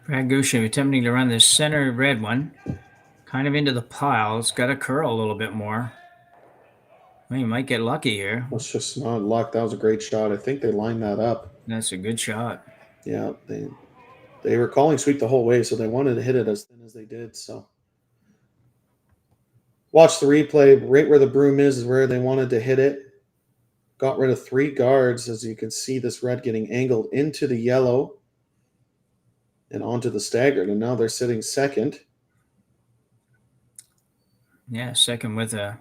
Brad Gushue attempting to run this center red one, kind of into the pile. It's got to curl a little bit more. Well, you might get lucky here. That's just not luck. That was a great shot. I think they lined that up. That's a good shot. Yeah, they were calling sweep the whole way, so they wanted to hit it as thin as they did. So watch the replay. Right where the broom is where they wanted to hit it. Got rid of 3 guards. As you can see, this red getting angled into the yellow and onto the staggered, and now they're sitting second. Yeah, second with a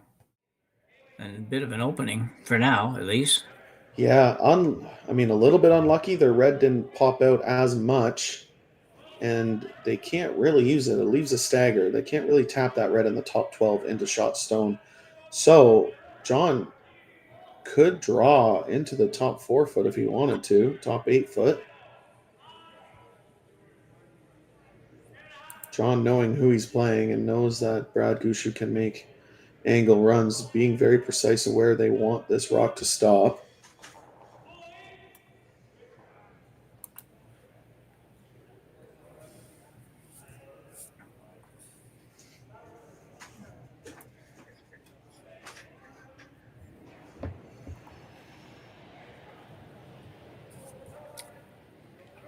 bit of an opening for now, at least. Yeah, I mean, a little bit unlucky. Their red didn't pop out as much, and they can't really use it. It leaves a stagger. They can't really tap that red in the top 12 into shot stone. So John could draw into the top 4 foot if he wanted to, top 8 foot. John, knowing who he's playing and knows that Brad Gushue can make angle runs, being very precise of where they want this rock to stop.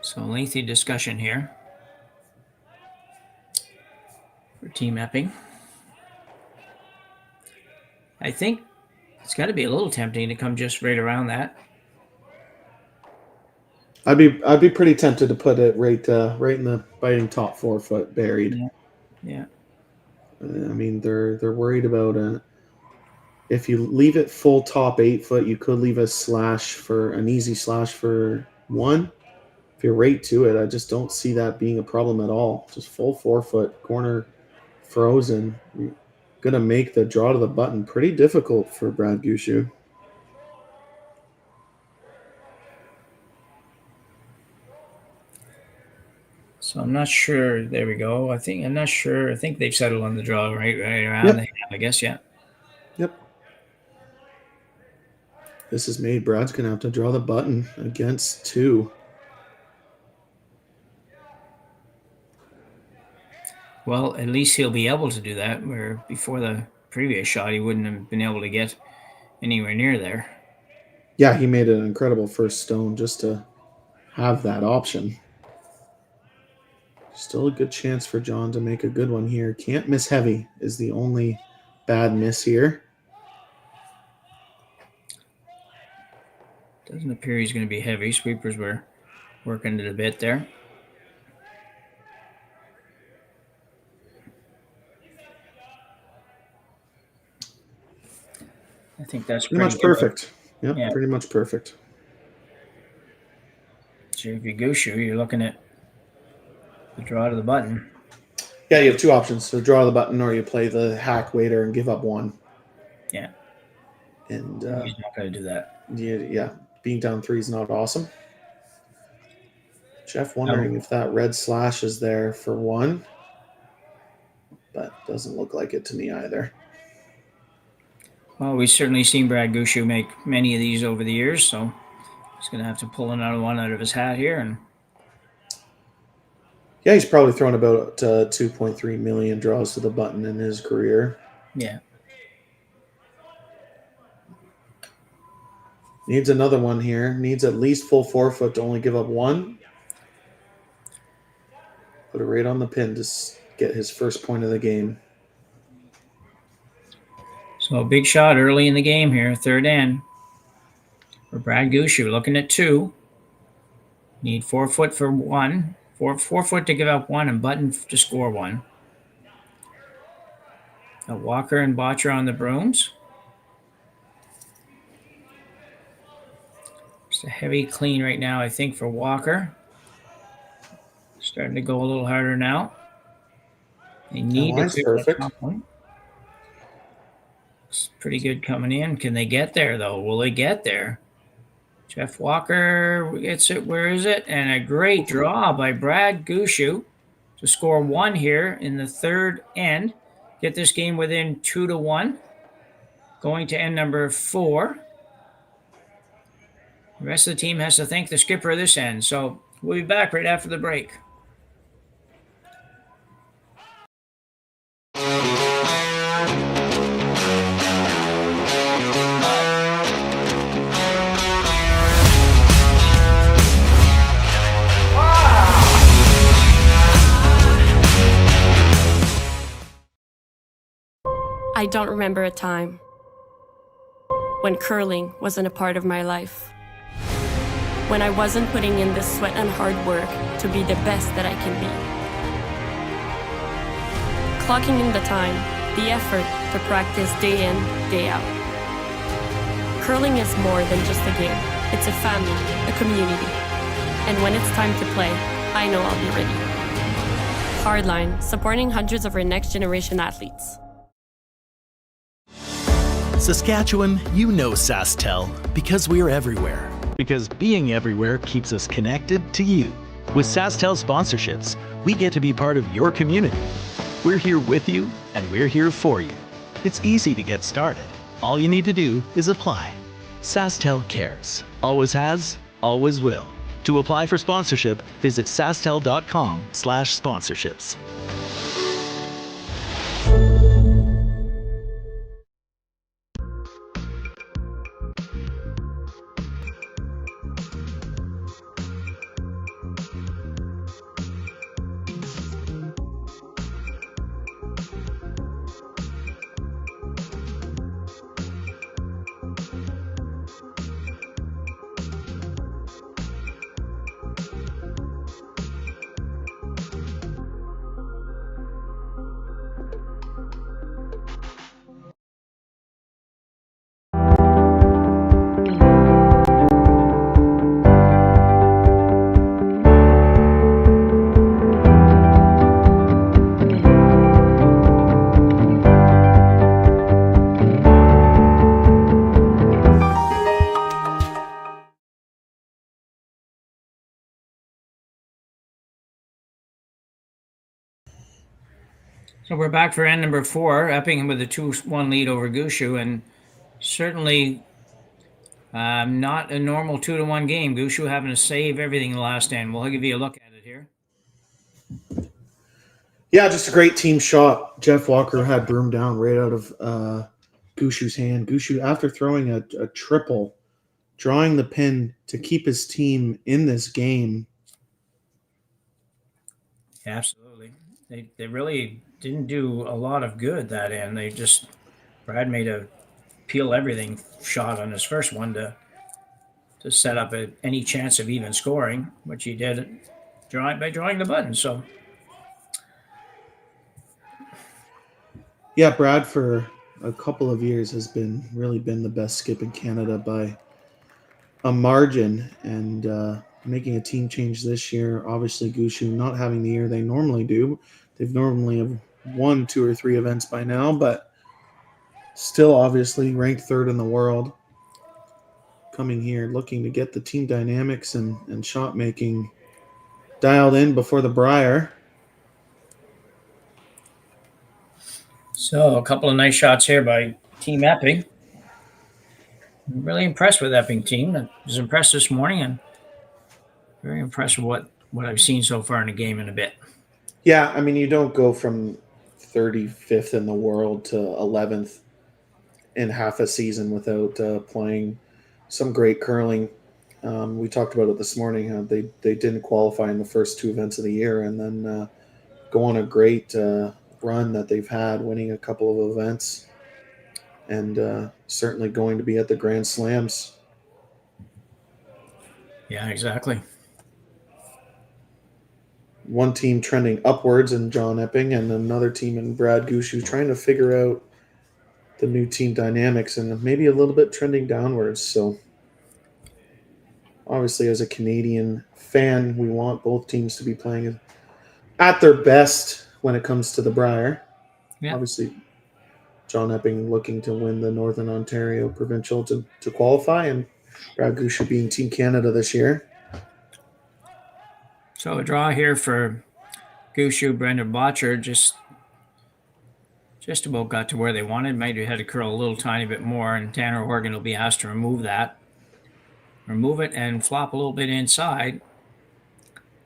So lengthy discussion here for Team Epping. I think it's got to be a little tempting to come just right around that. I'd be pretty tempted to put it right in the biting top 4 foot buried. Yeah. I mean, they're worried about if you leave it full top 8 foot, you could leave an easy slash for 1. If you're right to it, I just don't see that being a problem at all. Just full 4 foot corner frozen. You're going to make the draw to the button pretty difficult for Brad Gushue. So I'm not sure. There we go. I'm not sure. I think they've settled on the draw right around. Yep. I guess, yeah. Yep. This is made. Brad's going to have to draw the button against 2. Well, at least he'll be able to do that, where before the previous shot, he wouldn't have been able to get anywhere near there. Yeah, he made an incredible first stone just to have that option. Still a good chance for John to make a good one here. Can't miss heavy is the only bad miss here. Doesn't appear he's going to be heavy. Sweepers were working it a bit there. I think that's pretty much perfect. Yep, yeah, pretty much perfect. So if you Gushue, you're looking at the draw to the button. Yeah, you have 2 options. So draw the button or you play the hack waiter and give up 1. Yeah. And he's not going to do that. Yeah, being down 3 is not awesome. Jeff wondering if that red slash is there for 1. But doesn't look like it to me either. Well, we've certainly seen Brad Gushue make many of these over the years, so he's going to have to pull another one out of his hat here. And yeah, he's probably thrown about 2.3 million draws to the button in his career. Yeah. Needs another one here. Needs at least full 4 foot to only give up 1. Put it right on the pin to get his first point of the game. So a big shot early in the game here, third end. For Brad Gushue, looking at 2. Need 4 foot for one. 4 foot to give up one and button to score one. A Walker and Botcher on the brooms. Just a heavy clean right now, I think, for Walker. Starting to go a little harder now. They need to clear that top one. It's pretty good coming in. Can they get there, though? Will they get there? Jeff Walker gets it. Where is it? And a great draw by Brad Gushue to score one here in the third end. Get this game within 2-1. Going to end number 4. The rest of the team has to thank the skipper of this end. So we'll be back right after the break. I don't remember a time when curling wasn't a part of my life. When I wasn't putting in the sweat and hard work to be the best that I can be. Clocking in the time, the effort to practice day in, day out. Curling is more than just a game. It's a family, a community. And when it's time to play, I know I'll be ready. Hardline, supporting hundreds of our next generation athletes. Saskatchewan, you know Sasktel because we're everywhere. Because being everywhere keeps us connected to you. With Sasktel sponsorships, we get to be part of your community. We're here with you, and we're here for you. It's easy to get started. All you need to do is apply. Sasktel cares. Always has, always will. To apply for sponsorship, visit sasktel.com/sponsorships. So we're back for end number 4, Epping with a 2-1 lead over Gushue, and certainly not a normal 2-1 game. Gushue having to save everything in the last end. We'll give you a look at it here. Yeah, just a great team shot. Jeff Walker had broom down right out of Gushue's hand. Gushue, after throwing a triple, drawing the pin to keep his team in this game. Yeah, absolutely. They really didn't do a lot of good that end. Brad made a peel everything shot on his first one to set up any chance of even scoring, which he did by drawing the button. So yeah, Brad for a couple of years has really been the best skip in Canada by a margin, and making a team change this year. Obviously, Gushue not having the year they normally do. They've normally have won 2 or 3 events by now, but still obviously ranked 3rd in the world. Coming here, looking to get the team dynamics and shot making dialed in before the Briar. So a couple of nice shots here by Team Epping. I'm really impressed with Epping team. I was impressed this morning, and very impressed with what I've seen so far in the game in a bit. Yeah, I mean, you don't go from 35th in the world to 11th in half a season without playing some great curling. We talked about it this morning. They didn't qualify in the first 2 events of the year, and then go on a great run that they've had, winning a couple of events, and certainly going to be at the Grand Slams. Yeah, exactly. one team trending upwards in John Epping and another team in Brad Gushue trying to figure out the new team dynamics and maybe a little bit trending downwards. So obviously as a Canadian fan, we want both teams to be playing at their best when it comes to the Brier. Yeah. Obviously, John Epping looking to win the Northern Ontario Provincial to qualify, and Brad Gushue being Team Canada this year. So a draw here for Gushue. Brendan Botcher just about got to where they wanted. Maybe had to curl a little tiny bit more, and Tanner Horgan will be asked to remove that. Remove it and flop a little bit inside.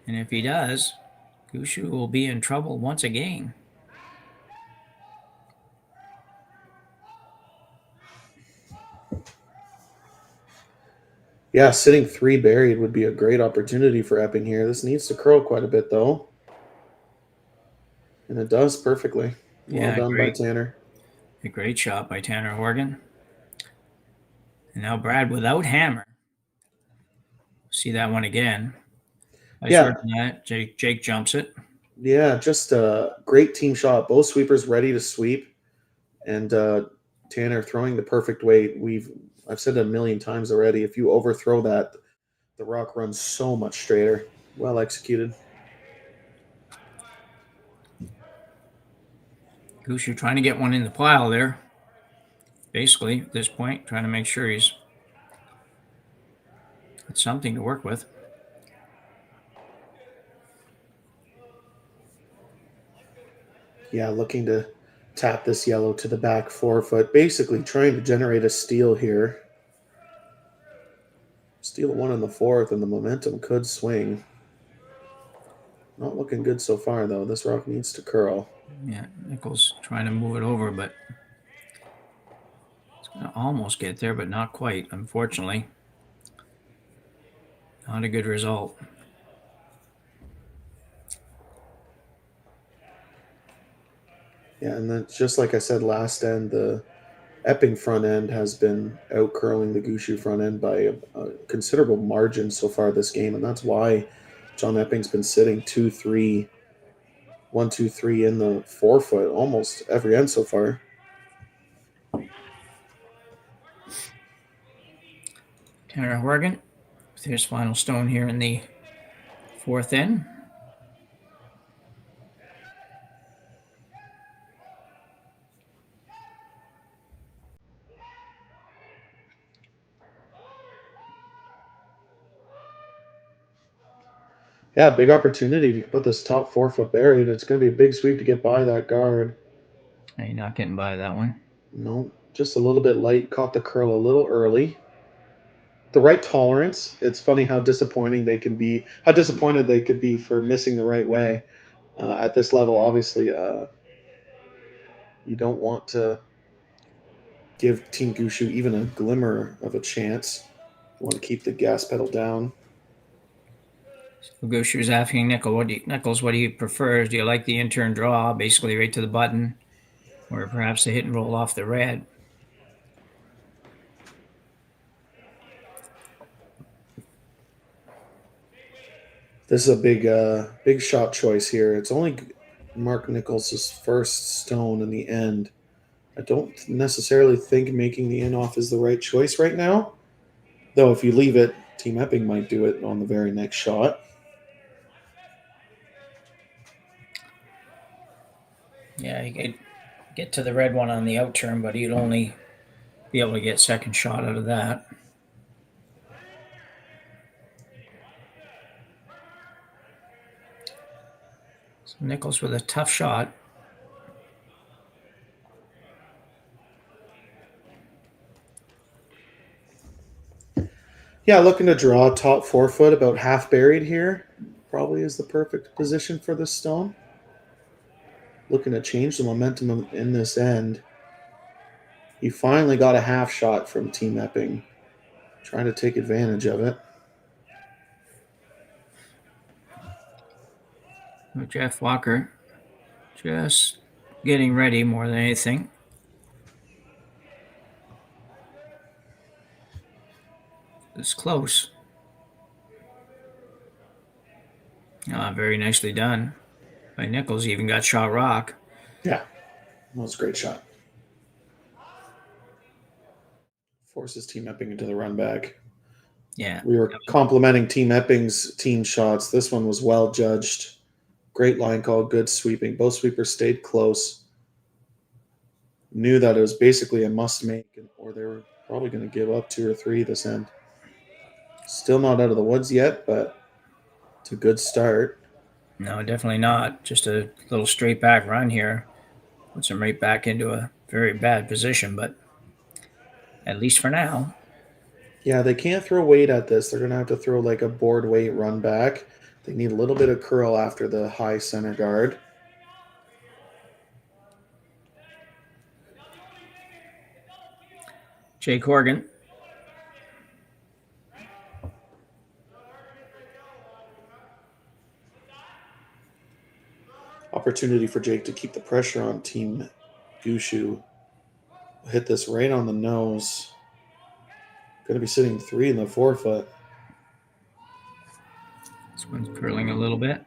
And if he does, Gushue will be in trouble once again. Yeah, sitting 3 buried would be a great opportunity for Epping here. This needs to curl quite a bit, though. And it does perfectly. Well done by Tanner. A great shot by Tanner Horgan. And now Brad without hammer. See that one again. That. Jake jumps it. Yeah, just a great team shot. Both sweepers ready to sweep. And Tanner throwing the perfect weight. I've said it a million times already. If you overthrow that, the rock runs so much straighter. Well executed. Gushue trying to get one in the pile there. Basically, at this point, trying to make sure he's got something to work with. Yeah, looking to tap this yellow to the back 4 foot. Basically trying to generate a steal here. Steal 1 in the 4th, and the momentum could swing. Not looking good so far, though. This rock needs to curl. Yeah, Nichols trying to move it over, but it's going to almost get there, but not quite, unfortunately. Not a good result. Yeah, and then just like I said last end, the Epping front end has been out curling the Gushue front end by a considerable margin so far this game, and that's why John Epping's been sitting 2-3, 1-2-3 in the 4 foot almost every end so far. Tanner Horgan with his final stone here in the 4th end. Yeah, big opportunity to put this top 4 foot buried. It's going to be a big sweep to get by that guard. You're not getting by that one. No, just a little bit light. Caught the curl a little early. The right tolerance. It's funny how disappointed they could be for missing the right way. At this level, obviously, you don't want to give Team Gushue even a glimmer of a chance. You want to keep the gas pedal down. Gushue is asking Nichols, what do you prefer? Do you like the in-turn draw, basically right to the button, or perhaps the hit and roll off the red? This is a big shot choice here. It's only Mark Nichols' first stone in the end. I don't necessarily think making the in-off is the right choice right now. Though if you leave it, Team Epping might do it on the very next shot. Yeah, you could get to the red one on the out turn, but you'd only be able to get second shot out of that. So Nichols with a tough shot. Yeah, looking to draw top 4 foot, about half buried here. Probably is the perfect position for this stone. Looking to change the momentum in this end. He finally got a half shot from Team Epping. Trying to take advantage of it. Jeff Walker just getting ready more than anything. It's close. Very nicely done by Nichols. He even got shot rock. Yeah, that was a great shot. Forces Team Epping into the run back. Yeah. We were complimenting Team Epping's team shots. This one was well judged. Great line call, good sweeping. Both sweepers stayed close. Knew that it was basically a must make, or they were probably going to give up 2 or 3 this end. Still not out of the woods yet, but it's a good start. No, definitely not. Just a little straight back run here. Puts them right back into a very bad position, but at least for now. Yeah, they can't throw weight at this. They're going to have to throw like a board weight run back. They need a little bit of curl after the high center guard. Jake Horgan. Opportunity for Jake to keep the pressure on Team Gushue. Hit this right on the nose. Going to be sitting 3 in the forefoot. This one's curling a little bit.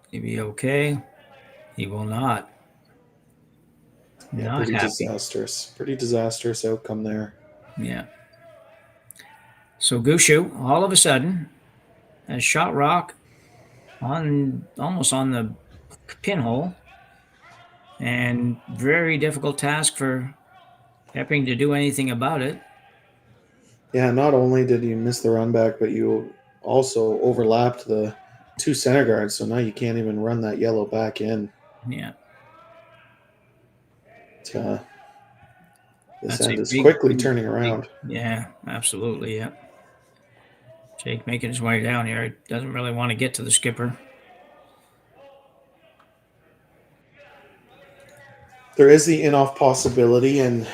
He'll be okay. He will not. Yeah, Not pretty happy. disastrous. Pretty disastrous outcome there. Yeah. So Gushue, all of a sudden, has shot rock on almost on the pinhole, and very difficult task for Epping to do anything about it. Yeah, not only did you miss the run back, but you also overlapped the 2 center guards, so now you can't even run that yellow back in. Yeah. This end is quickly turning around. Yeah, absolutely, yeah. Jake making his way down here. He doesn't really want to get to the skipper. There is the in-off possibility, and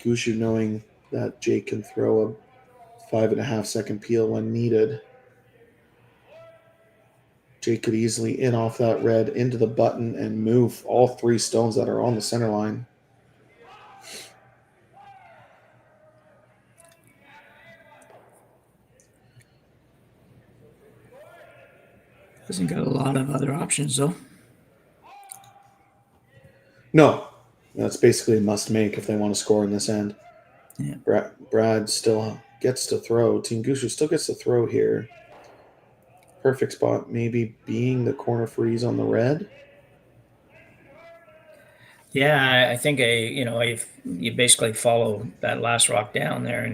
Gushue knowing that Jake can throw a 5.5-second peel when needed. Jake could easily in off that red into the button and move all 3 stones that are on the center line. Hasn't got a lot of other options, though. No, that's basically a must make if they want to score in this end. Yeah. Brad still gets to throw. Team Gushue still gets to throw here. Perfect spot, maybe being the corner freeze on the red. Yeah, I think if you basically follow that last rock down there,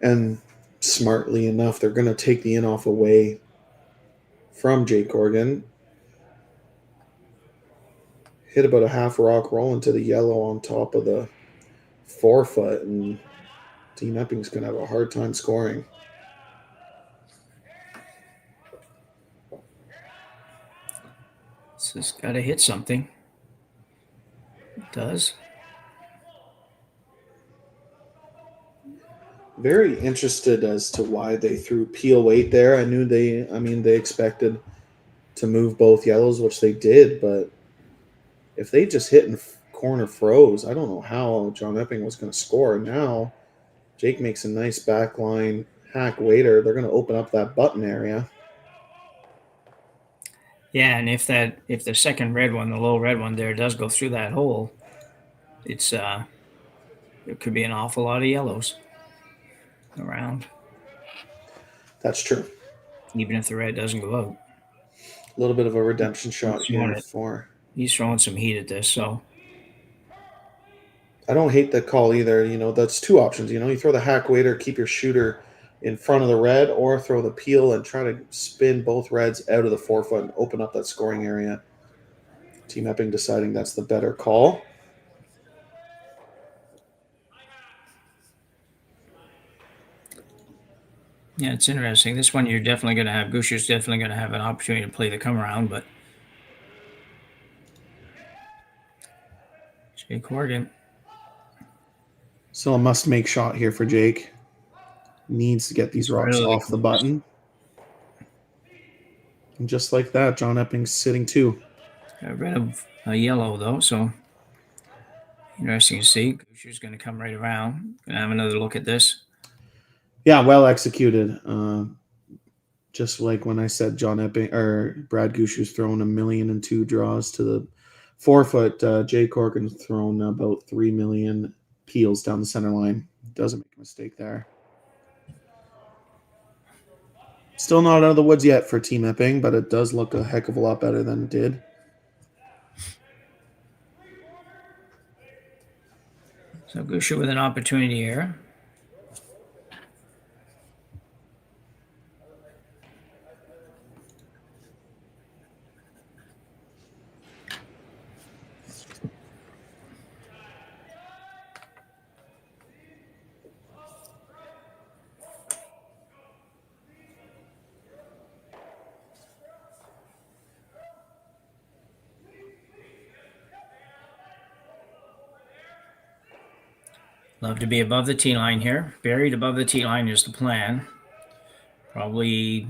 and smartly enough, they're going to take the in-off away from Jake Horgan. Hit about a half rock, roll into the yellow on top of the forefoot, and Team Epping's going to have a hard time scoring. it's just got to hit something. It does. Very interested as to why they threw peel weight there. I knew they expected to move both yellows, which they did, but if they just hit and corner froze, I don't know how John Epping was going to score. Now Jake makes a nice backline hack waiter. They're going to open up that button area. Yeah, and if the second red one, the low red one there, does go through that hole, it's there could be an awful lot of yellows around. That's true. Even if the red doesn't go out. A little bit of a redemption shot here for. He's throwing some heat at this, so. I don't hate the call either. That's 2 options. You throw the hack waiter, keep your shooter in front of the red, or throw the peel and try to spin both reds out of the forefoot and open up that scoring area. Team Epping deciding that's the better call. Yeah, it's interesting. This one you're definitely going to have, Gushue's definitely going to have an opportunity to play the come around, but Jake Horgan. So a must-make shot here for Jake. Needs to get these rocks off the button. And just like that, John Epping's sitting 2. Got rid of a yellow, though, so Interesting to see. Gushue's going to come right around. Going to have another look at this. Yeah, well executed. Just like when I said John Epping or Brad Gushue's thrown 1,000,002 draws to the 4-foot. Jay Corkin's thrown about 3 million peels down the center line. Doesn't make a mistake there. Still not out of the woods yet for Team Epping, but it does look a heck of a lot better than it did. So Gushue with an opportunity here. Love to be above the tee line here. Buried above the tee line is the plan. Probably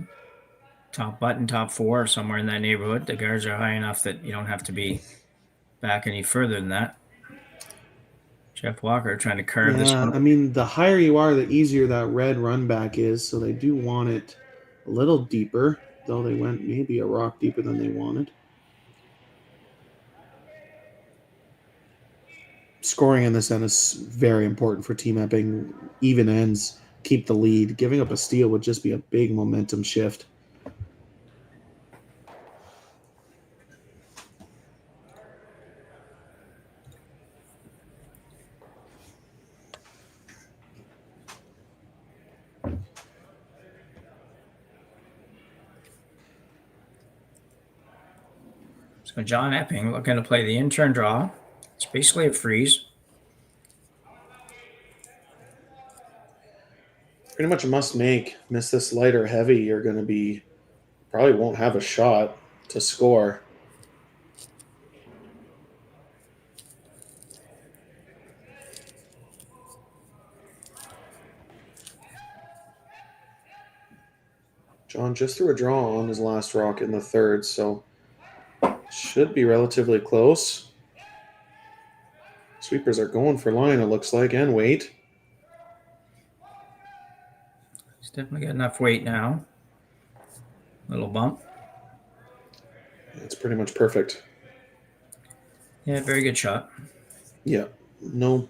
top button, top 4, somewhere in that neighborhood. The guards are high enough that you don't have to be back any further than that. Jeff Walker trying to curve this one. I mean, the higher you are, the easier that red run back is. So they do want it a little deeper, though they went maybe a rock deeper than they wanted. Scoring in this end is very important for Team Epping. Even ends, keep the lead. Giving up a steal would just be a big momentum shift. So John Epping looking to play the in-turn draw. It's basically a freeze. Pretty much a must make. Miss this light or heavy, you're going to be, probably won't have a shot to score. John just threw a draw on his last rock in the third, so should be relatively close. Sweepers are going for line, it looks like, and weight. He's definitely got enough weight now. Little bump. It's pretty much perfect. Yeah, very good shot. Yeah, no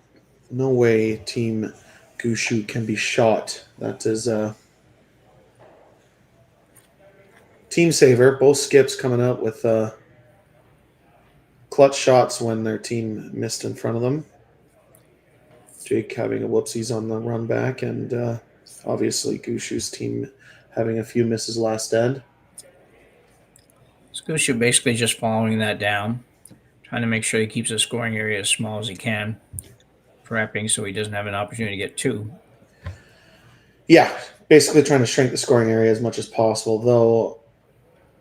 way Team Gushue can be shot. That is a team saver. Both skips coming out with clutch shots when their team missed in front of them. Jake having a whoopsies on the run back, and obviously Gushue's team having a few misses last end. So Gushue basically just following that down, trying to make sure he keeps the scoring area as small as he can for Epping so he doesn't have an opportunity to get 2. Yeah, basically trying to shrink the scoring area as much as possible, though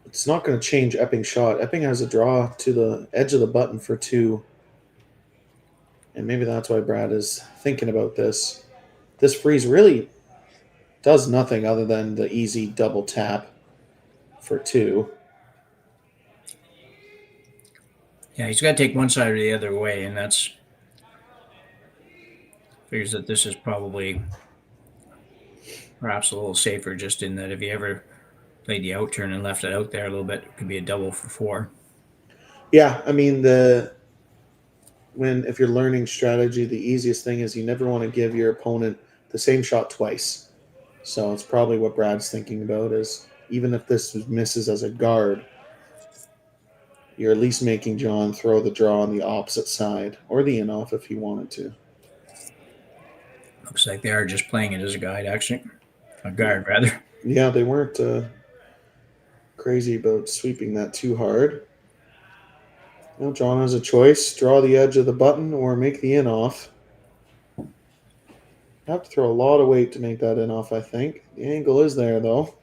it's not going to change Epping's shot. Epping has a draw to the edge of the button for 2. And maybe that's why Brad is thinking about this. This freeze really does nothing other than the easy double tap for 2. Yeah, he's got to take one side or the other way, and that's figures that this is probably perhaps a little safer, just in that if he ever played the out turn and left it out there a little bit, it could be a double for 4. Yeah, I mean, if you're learning strategy, the easiest thing is you never want to give your opponent the same shot twice. So it's probably what Brad's thinking about is even if this misses as a guard, you're at least making John throw the draw on the opposite side or the in-off if he wanted to. Looks like they are just playing it as a guide, actually. A guard, rather. Yeah, they weren't crazy about sweeping that too hard. Well, John has a choice. Draw the edge of the button or make the in-off. Have to throw a lot of weight to make that in-off, I think. The angle is there, though.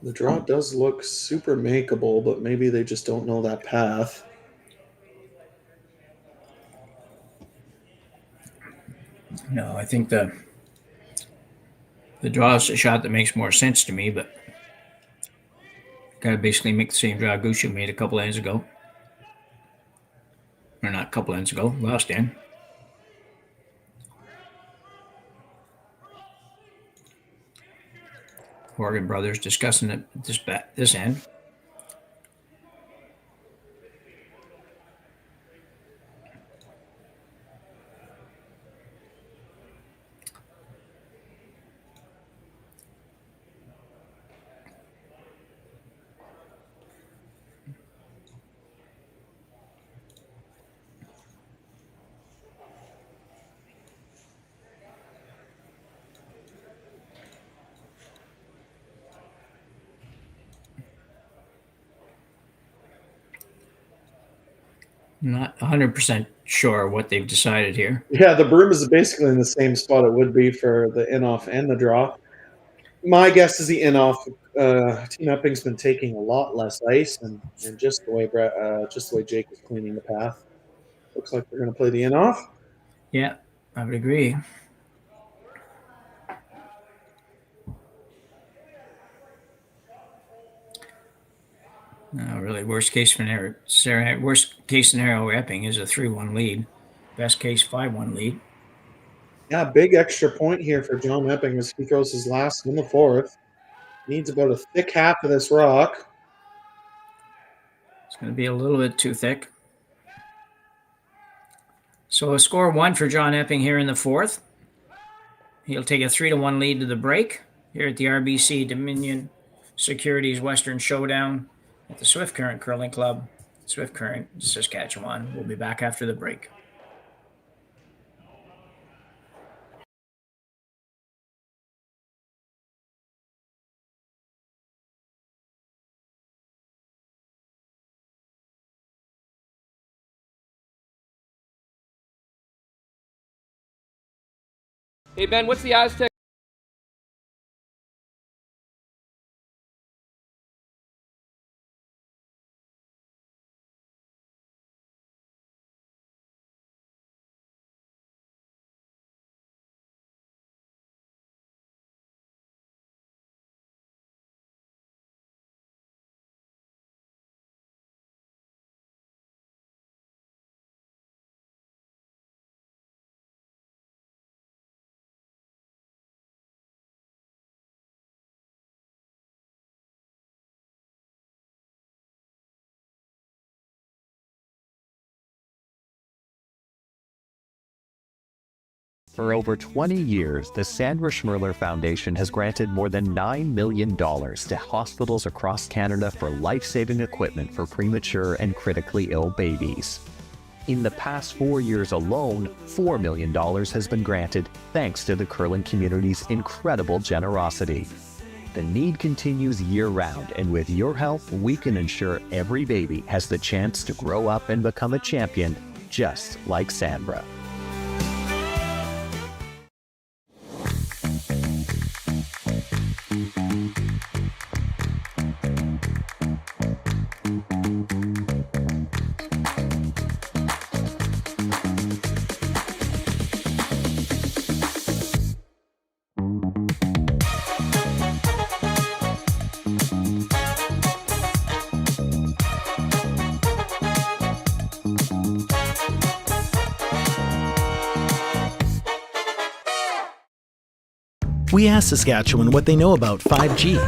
The draw does look super makeable, but maybe they just don't know that path. No, I think the draw is a shot that makes more sense to me, but Got to basically make the same draw Gushue made a couple ends ago. Or not a couple ends ago, last end. Horgan brothers discussing it this end. Not 100% sure what they've decided here. Yeah, the broom is basically in the same spot it would be for the in-off and the draw. My guess is the in-off. Team Epping's been taking a lot less ice, and just the way Jake is cleaning the path. Looks like they're going to play the in-off. Yeah, I would agree. Really, worst case scenario, Epping is a 3-1 lead. Best case, 5-1 lead. Yeah, big extra point here for John Epping as he throws his last in the fourth. Needs about a thick half of this rock. It's going to be a little bit too thick. So a score 1 for John Epping here in the fourth. He'll take a 3-1 lead to the break here at the RBC Dominion Securities Western Showdown at the Swift Current Curling Club, Swift Current, Saskatchewan. We'll be back after the break. Hey, Ben, what's the Aztec? For over 20 years, the Sandra Schmirler Foundation has granted more than $9 million to hospitals across Canada for life-saving equipment for premature and critically ill babies. In the past 4 years alone, $4 million has been granted thanks to the curling community's incredible generosity. The need continues year-round, and with your help, we can ensure every baby has the chance to grow up and become a champion, just like Sandra. We asked Saskatchewan what they know about 5G.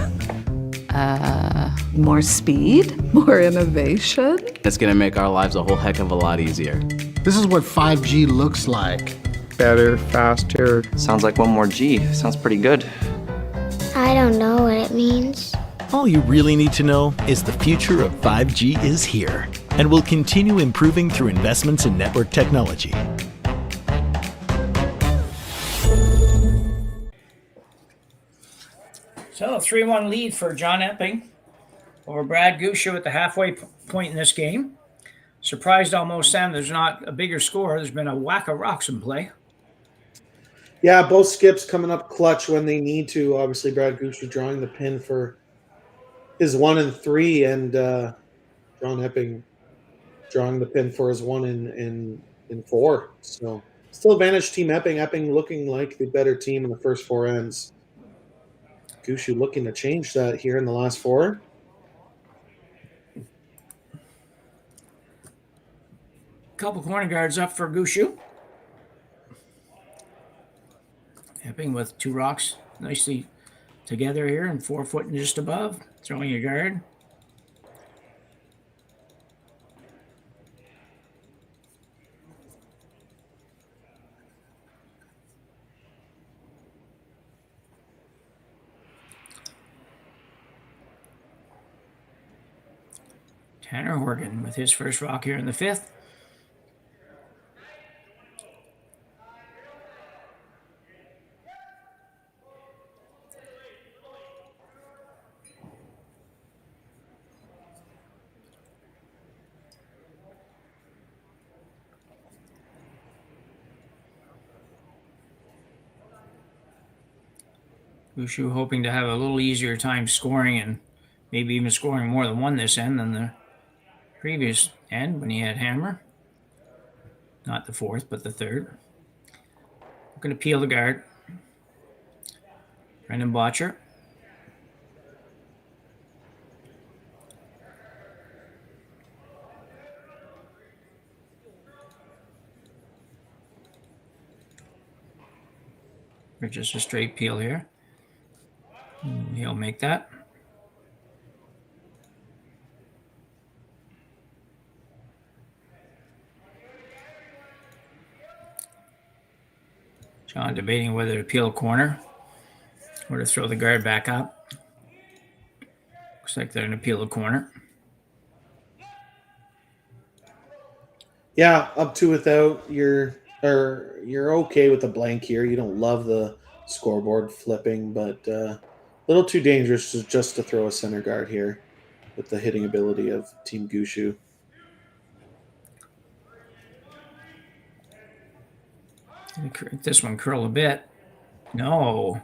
More speed? More innovation? It's going to make our lives a whole heck of a lot easier. This is what 5G looks like. Better, faster. Sounds like one more G. Sounds pretty good. I don't know what it means. All you really need to know is the future of 5G is here and will continue improving through investments in network technology. So 3-1 lead for John Epping over Brad Gushue at the halfway point in this game. Surprised almost, Sam, there's not a bigger score. There's been a whack of rocks in play. Yeah, both skips coming up clutch when they need to. Obviously, Brad Gushue drawing the pin for his 1 and 3, and John Epping drawing the pin for his 1 in 4. So still advantage Team Epping. Epping looking like the better team in the first 4 ends. Gushue looking to change that here in the last 4. Couple corner guards up for Gushue. Epping with 2 rocks nicely together here and 4 foot and just above. Throwing a guard. Tanner Horgan with his first rock here in the 5th. Gushue hoping to have a little easier time scoring and maybe even scoring more than one this end than the previous end when he had hammer. Not the 4th, but the 3rd. I'm going to peel the guard. Brendan Botcher. Or just a straight peel here. And he'll make that. John debating whether to peel a corner or to throw the guard back up. Looks like they're going to peel the corner. Yeah, up to without. You're okay with the blank here. You don't love the scoreboard flipping, but a little too dangerous just to throw a center guard here with the hitting ability of Team Gushue. This one curl a bit. No.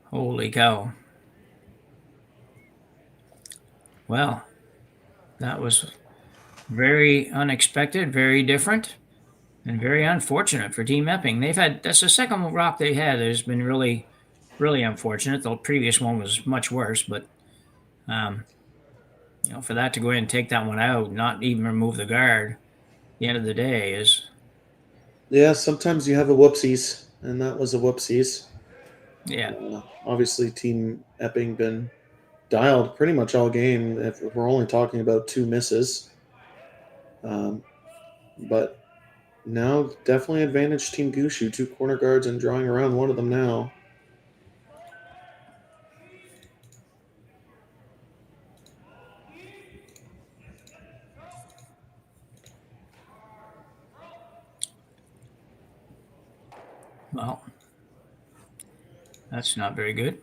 Holy cow. Well, that was very unexpected, very different, and very unfortunate for Team Epping. That's the second rock they had that has been really, really unfortunate. The previous one was much worse, but for that to go ahead and take that one out, not even remove the guard, at the end of the day is. Yeah, sometimes you have a whoopsies, and that was a whoopsies. Yeah. Obviously, Team Epping been dialed pretty much all game. If we're only talking about 2 misses. But now definitely advantage Team Gushue. 2 corner guards and drawing around one of them now. Well, that's not very good.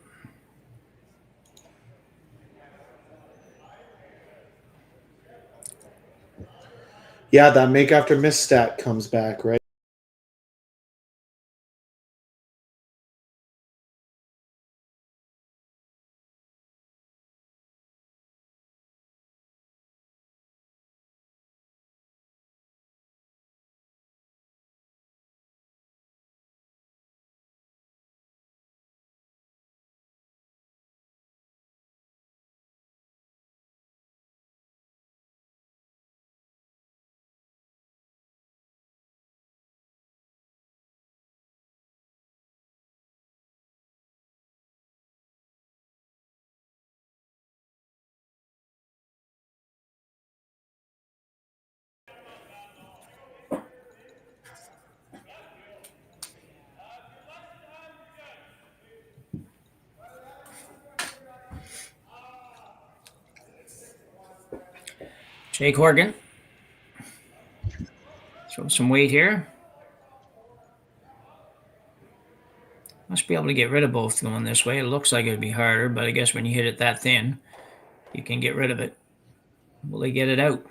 Yeah, that make after miss stat comes back, right? Jake Horgan. Throw some weight here. Must be able to get rid of both going this way. It looks like it'd be harder, but I guess when you hit it that thin, you can get rid of it. Will they get it out?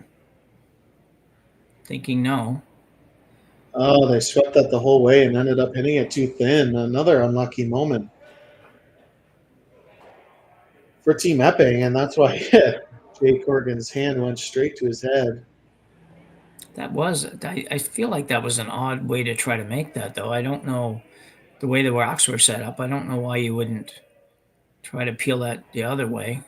Thinking no. Oh, they swept that the whole way and ended up hitting it too thin. Another unlucky moment for Team Epping, and that's why Jake Horgan's hand went straight to his head. I feel like that was an odd way to try to make that, though. I don't know the way the rocks were set up. I don't know why you wouldn't try to peel that the other way.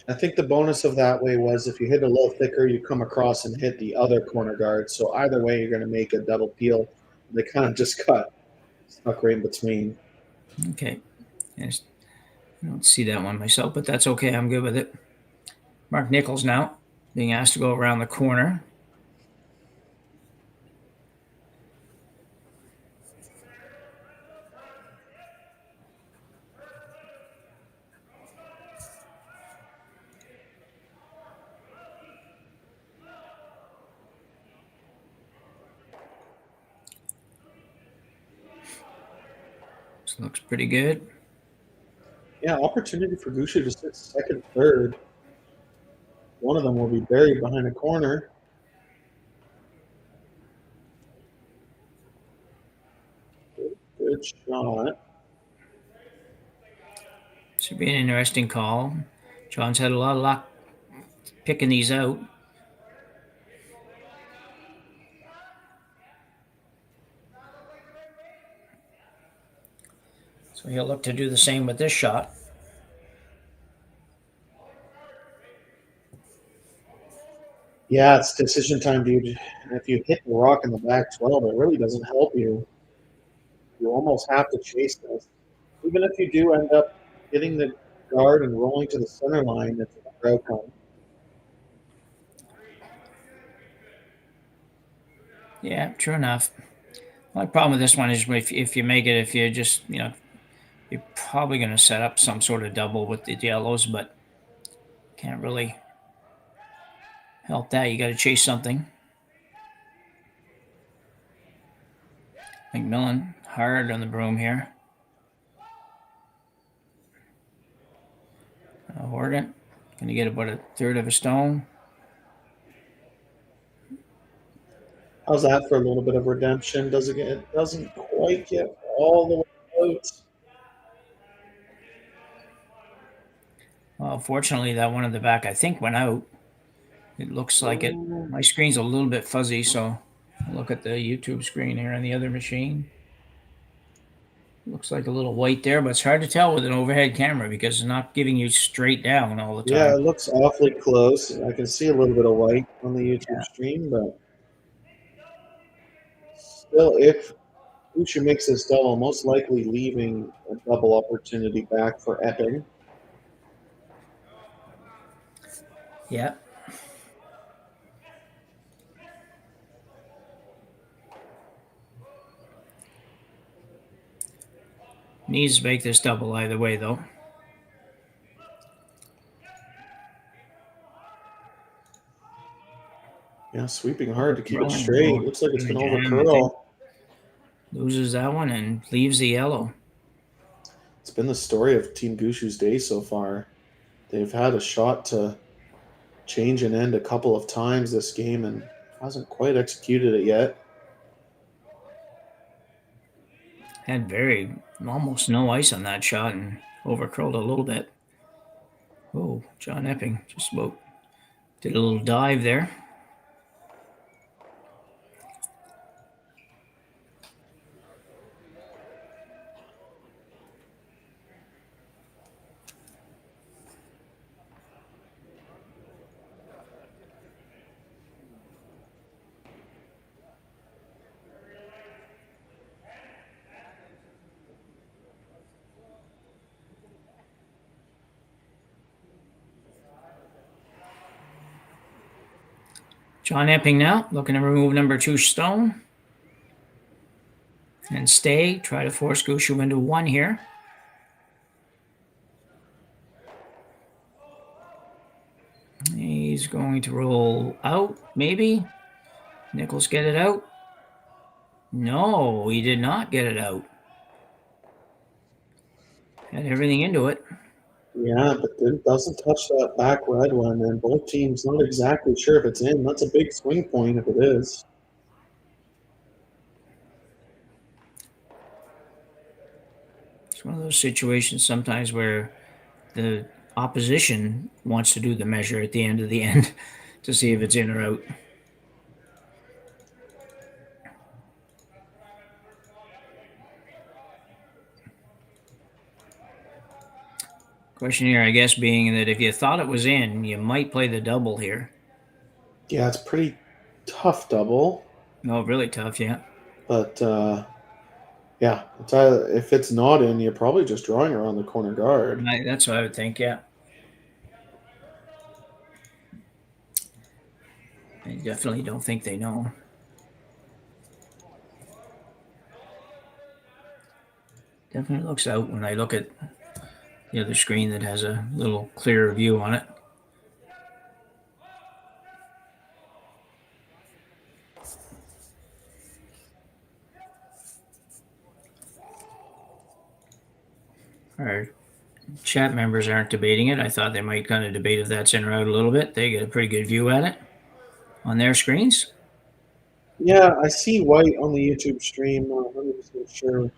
I think the bonus of that way was if you hit a little thicker, you come across and hit the other corner guard. So either way, you're going to make a double peel. They kind of just got stuck right in between. Okay. Yes. I don't see that one myself, but that's okay. I'm good with it. Mark Nichols now being asked to go around the corner. This looks pretty good. Yeah, opportunity for Gushue to sit second, third. One of them will be buried behind a corner. Good shot. Should be an interesting call. John's had a lot of luck picking these out. So he'll look to do the same with this shot. Yeah, it's decision time, dude. If you hit the rock in the back 12, it really doesn't help you. You almost have to chase this. Even if you do end up hitting the guard and rolling to the center line, it's another outcome. Yeah, true enough. My problem with this one is if you make it, if you just, you're probably going to set up some sort of double with the yellows, but can't really help that. You got to chase something. McMillan hard on the broom here. Horton going to get about a third of a stone. How's that for a little bit of redemption? It doesn't quite get all the way out. Well, fortunately, that one in the back, I think, went out. It looks like it. My screen's a little bit fuzzy, so I'll look at the YouTube screen here on the other machine. Looks like a little white there, but it's hard to tell with an overhead camera because it's not giving you straight down all the time. Yeah, it looks awfully close. I can see a little bit of white on the YouTube stream, but still, if Gushue makes this double, most likely leaving a double opportunity back for Epping. Yeah. Needs to make this double either way, though. Yeah, sweeping hard to keep it straight. Looks like it's going to overcurl. Loses that one and leaves the yellow. It's been the story of Team Gushue's day so far. They've had a shot to change and end a couple of times this game and hasn't quite executed it yet. Had almost no ice on that shot and overcurled a little bit. Oh, John Epping just about did a little dive there. John Epping now, looking to remove number 2 stone. And stay, try to force Gushue into 1 here. He's going to roll out, maybe. Nichols get it out. No, he did not get it out. Had everything into it. Yeah, but it doesn't touch that back red one, and both teams not exactly sure if it's in. That's a big swing point if it is. It's one of those situations sometimes where the opposition wants to do the measure at the end to see if it's in or out. Of Question here, I guess, being that if you thought it was in, you might play the double here. Yeah, it's pretty tough double. No, really tough, yeah. But, yeah, if it's not in, you're probably just drawing around the corner guard. That's what I would think, yeah. I definitely don't think they know. Definitely looks out when I look at the other screen that has a little clearer view on it. Our chat members aren't debating it. I thought they might kind of debate if that's in or out a little bit. They get a pretty good view at it on their screens. Yeah, I see white on the YouTube stream. I'm not 100% sure.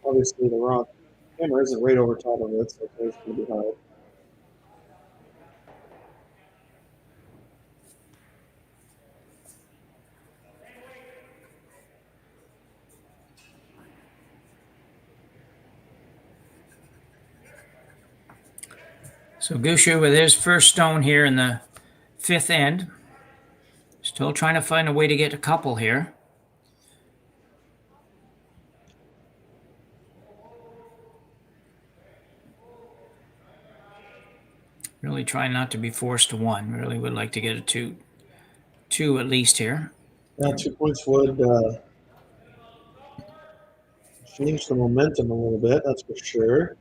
Obviously, the rock camera isn't right over top of it, so it's going to be hard. So Gushue with his first stone here in the 5th end. Still trying to find a way to get a couple here. Really trying not to be forced to 1. Really would like to get a 2 at least here. Yeah, 2 points would change the momentum a little bit, that's for sure.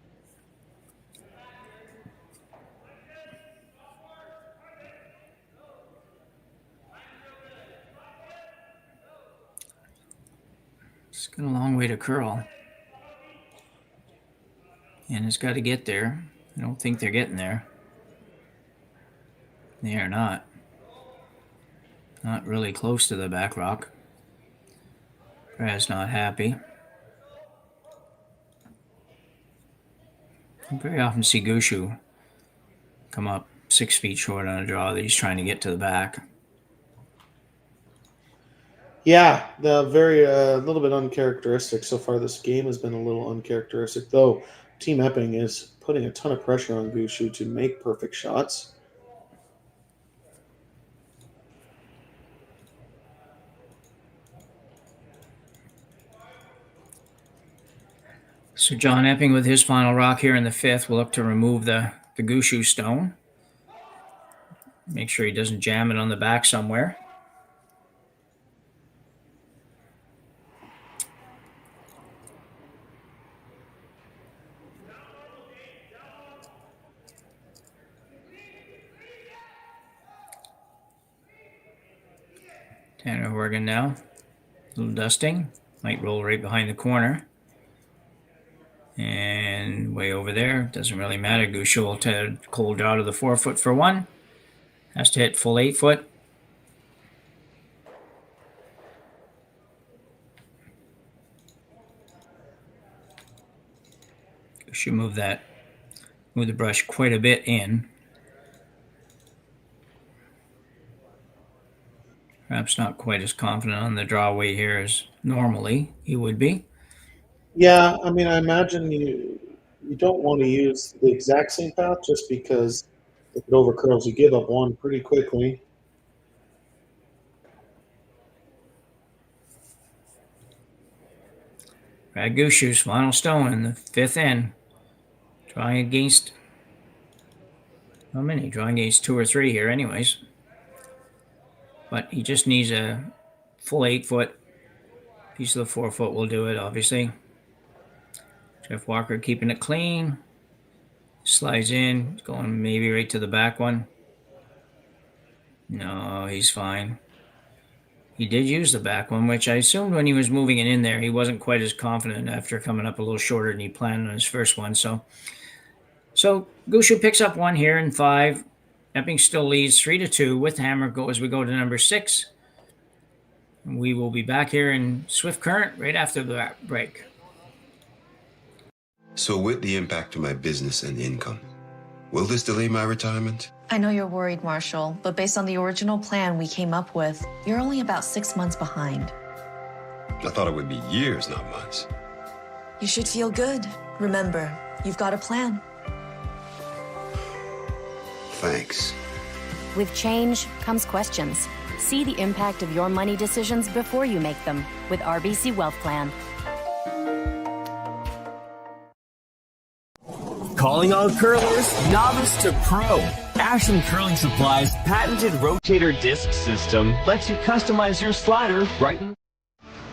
It's got a long way to curl. And it's got to get there. I don't think they're getting there. They are not. Not really close to the back rock. Brad's not happy. I very often see Gushue come up 6 feet short on a draw that he's trying to get to the back. Yeah, the very little bit uncharacteristic so far. This game has been a little uncharacteristic, though. Team Epping is putting a ton of pressure on Gushue to make perfect shots. So John Epping with his final rock here in the 5th will look to remove the Gushue stone. Make sure he doesn't jam it on the back somewhere. Tanner Horgan now. A little dusting. Might roll right behind the corner. And way over there. Doesn't really matter. Gushue will take a cold draw to the 4 foot for 1. Has to hit full 8 foot. Gushue move the brush quite a bit in. Perhaps not quite as confident on the draw weight here as normally he would be. Yeah, I mean, I imagine you don't want to use the exact same path just because if it overcurls, you give up 1 pretty quickly. Brad Gushue's final stone in the 5th end. Drawing against, how many? Drawing against 2 or 3 here anyways. But he just needs a full 8 foot. Piece of the 4 foot will do it, obviously. Jeff Walker keeping it clean. Slides in, going maybe right to the back one. No, he's fine. He did use the back one, which I assumed when he was moving it in there, he wasn't quite as confident after coming up a little shorter than he planned on his first one. So Gushue picks up 1 here in 5. Epping still leads 3-2 with hammer as we go to number 6. We will be back here in Swift Current right after the break. So with the impact to my business and income, will this delay my retirement? I know you're worried, Marshall, but based on the original plan we came up with, you're only about 6 months behind. I thought it would be years, not months. You should feel good. Remember, you've got a plan. Thanks. With change comes questions. See the impact of your money decisions before you make them with RBC Wealth Plan. Calling all curlers, novice to pro. Ashland Curling Supply's patented rotator disc system lets you customize your slider right in.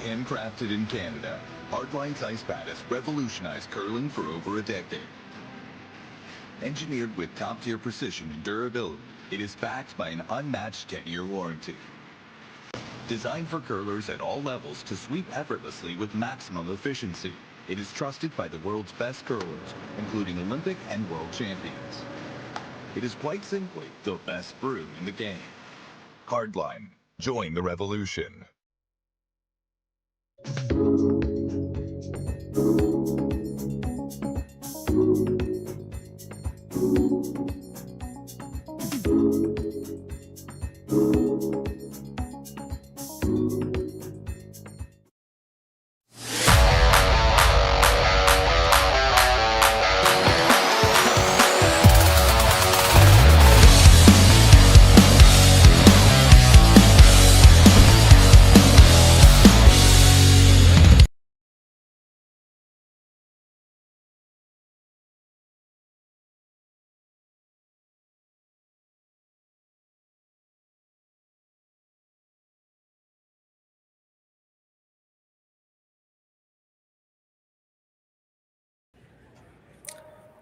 Handcrafted in Canada, Hardline's ice pad has revolutionized curling for over a decade. Engineered with top-tier precision and durability, it is backed by an unmatched 10-year warranty. Designed for curlers at all levels to sweep effortlessly with maximum efficiency, it is trusted by the world's best curlers, including Olympic and world champions. It is quite simply the best brew in the game. Hardline. Join the revolution.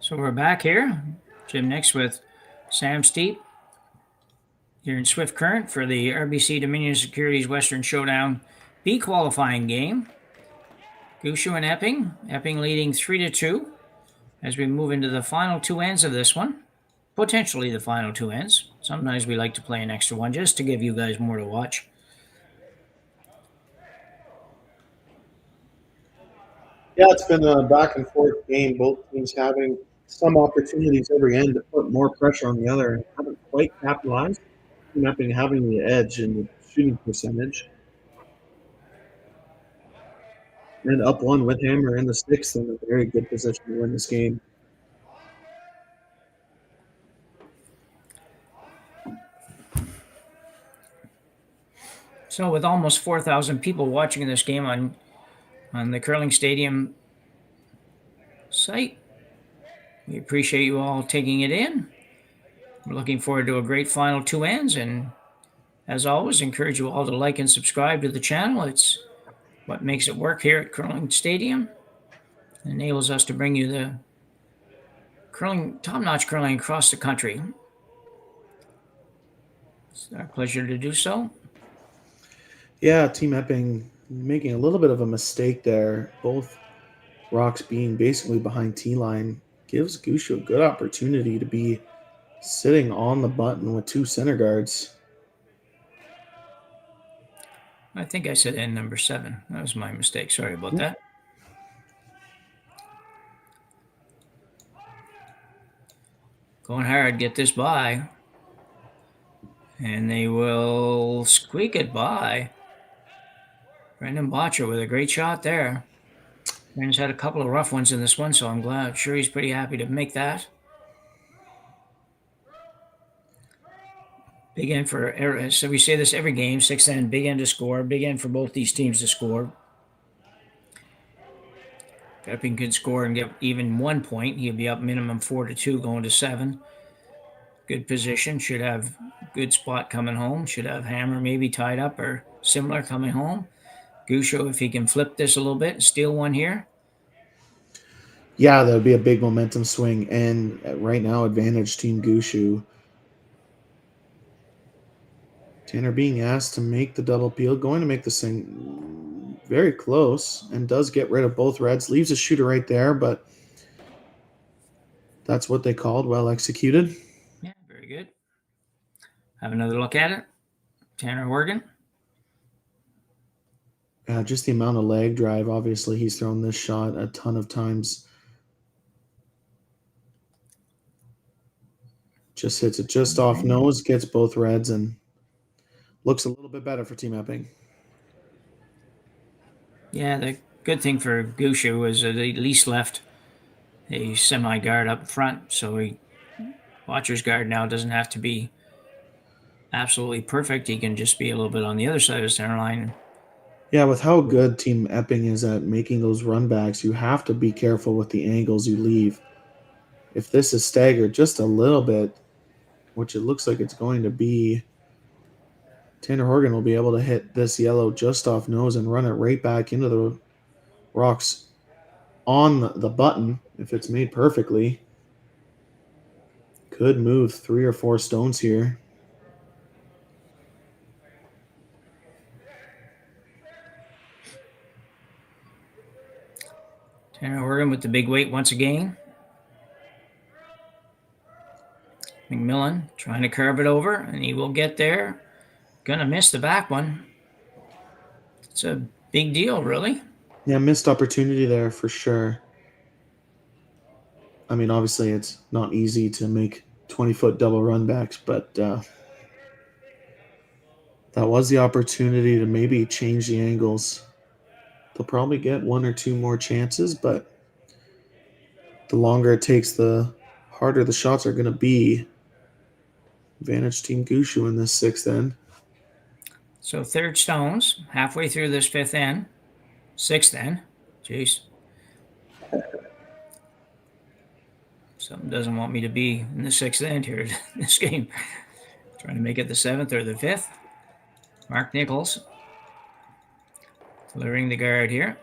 So we're back here. Jim Nix with Sam Steep here in Swift Current for the RBC Dominion Securities Western Showdown B qualifying game. Gushue and Epping. Epping leading 3-2 as we move into the final two ends of this one. Potentially the final two ends. Sometimes we like to play an extra one just to give you guys more to watch. Yeah, it's been a back and forth game. Both teams having some opportunities every end to put more pressure on the other and haven't quite capitalized. Team Epping having the edge in the shooting percentage. And up one with Hammer in the sixth in a very good position to win this game. So with almost 4,000 people watching this game on the Curling Stadium site, we appreciate you all taking it in. We're looking forward to a great final two ends, and as always, encourage you all to like and subscribe to the channel. It's what makes it work here at Curling Stadium. It enables us to bring you the curling, top-notch curling across the country. It's our pleasure to do so. Yeah, Team Epping making a little bit of a mistake there. Both rocks being basically behind T-line gives Gushue a good opportunity to be sitting on the button with two center guards. I think I said end number 7. That was my mistake. Sorry about that. Going hard, get this by. And they will squeak it by. Brendan Botcher with a great shot there. Brendan's had a couple of rough ones in this one, so I'm sure he's pretty happy to make that. Big end for, so we say this every game, 6th end, big end to score. Big end for both these teams to score. If Epping could score and get even 1 point, he'll be up minimum 4-2 going to 7. Good position, should have good spot coming home. Should have Hammer maybe tied up or similar coming home. Gushue, if he can flip this a little bit and steal one here. Yeah, that would be a big momentum swing. And right now, advantage Team Gushue. Tanner being asked to make the double peel, going to make this thing very close, and does get rid of both reds. Leaves a shooter right there, but that's what they called. Well executed. Yeah, very good. Have another look at it. Tanner Horgan. Just the amount of leg drive. Obviously, he's thrown this shot a ton of times. Just hits it just off nose, gets both reds, and looks a little bit better for Team Epping. Yeah, the good thing for Gushue was that he at least left a semi-guard up front, so he Watcher's guard now doesn't have to be absolutely perfect. He can just be a little bit on the other side of the center line. Yeah, with how good Team Epping is at making those run backs, you have to be careful with the angles you leave. If this is staggered just a little bit, which it looks like it's going to be, Tanner Horgan will be able to hit this yellow just off nose and run it right back into the rocks on the button if it's made perfectly. Could move 3 or 4 stones here. Tanner Horgan with the big weight once again. McMillan trying to curve it over, and he will get there. Gonna miss the back one. It's a big deal, really. Yeah, missed opportunity there for sure. I mean, obviously it's not easy to make 20-foot double run backs, but that was the opportunity to maybe change the angles. They'll probably get 1 or 2 more chances, but the longer it takes, the harder the shots are going to be. Advantage Team Gushue in this 6th end. So 3rd stones, halfway through this 5th end. 6th end. Jeez. Something doesn't want me to be in the 6th end here in this game. Trying to make it the 7th or the 5th. Mark Nichols delivering the guard here.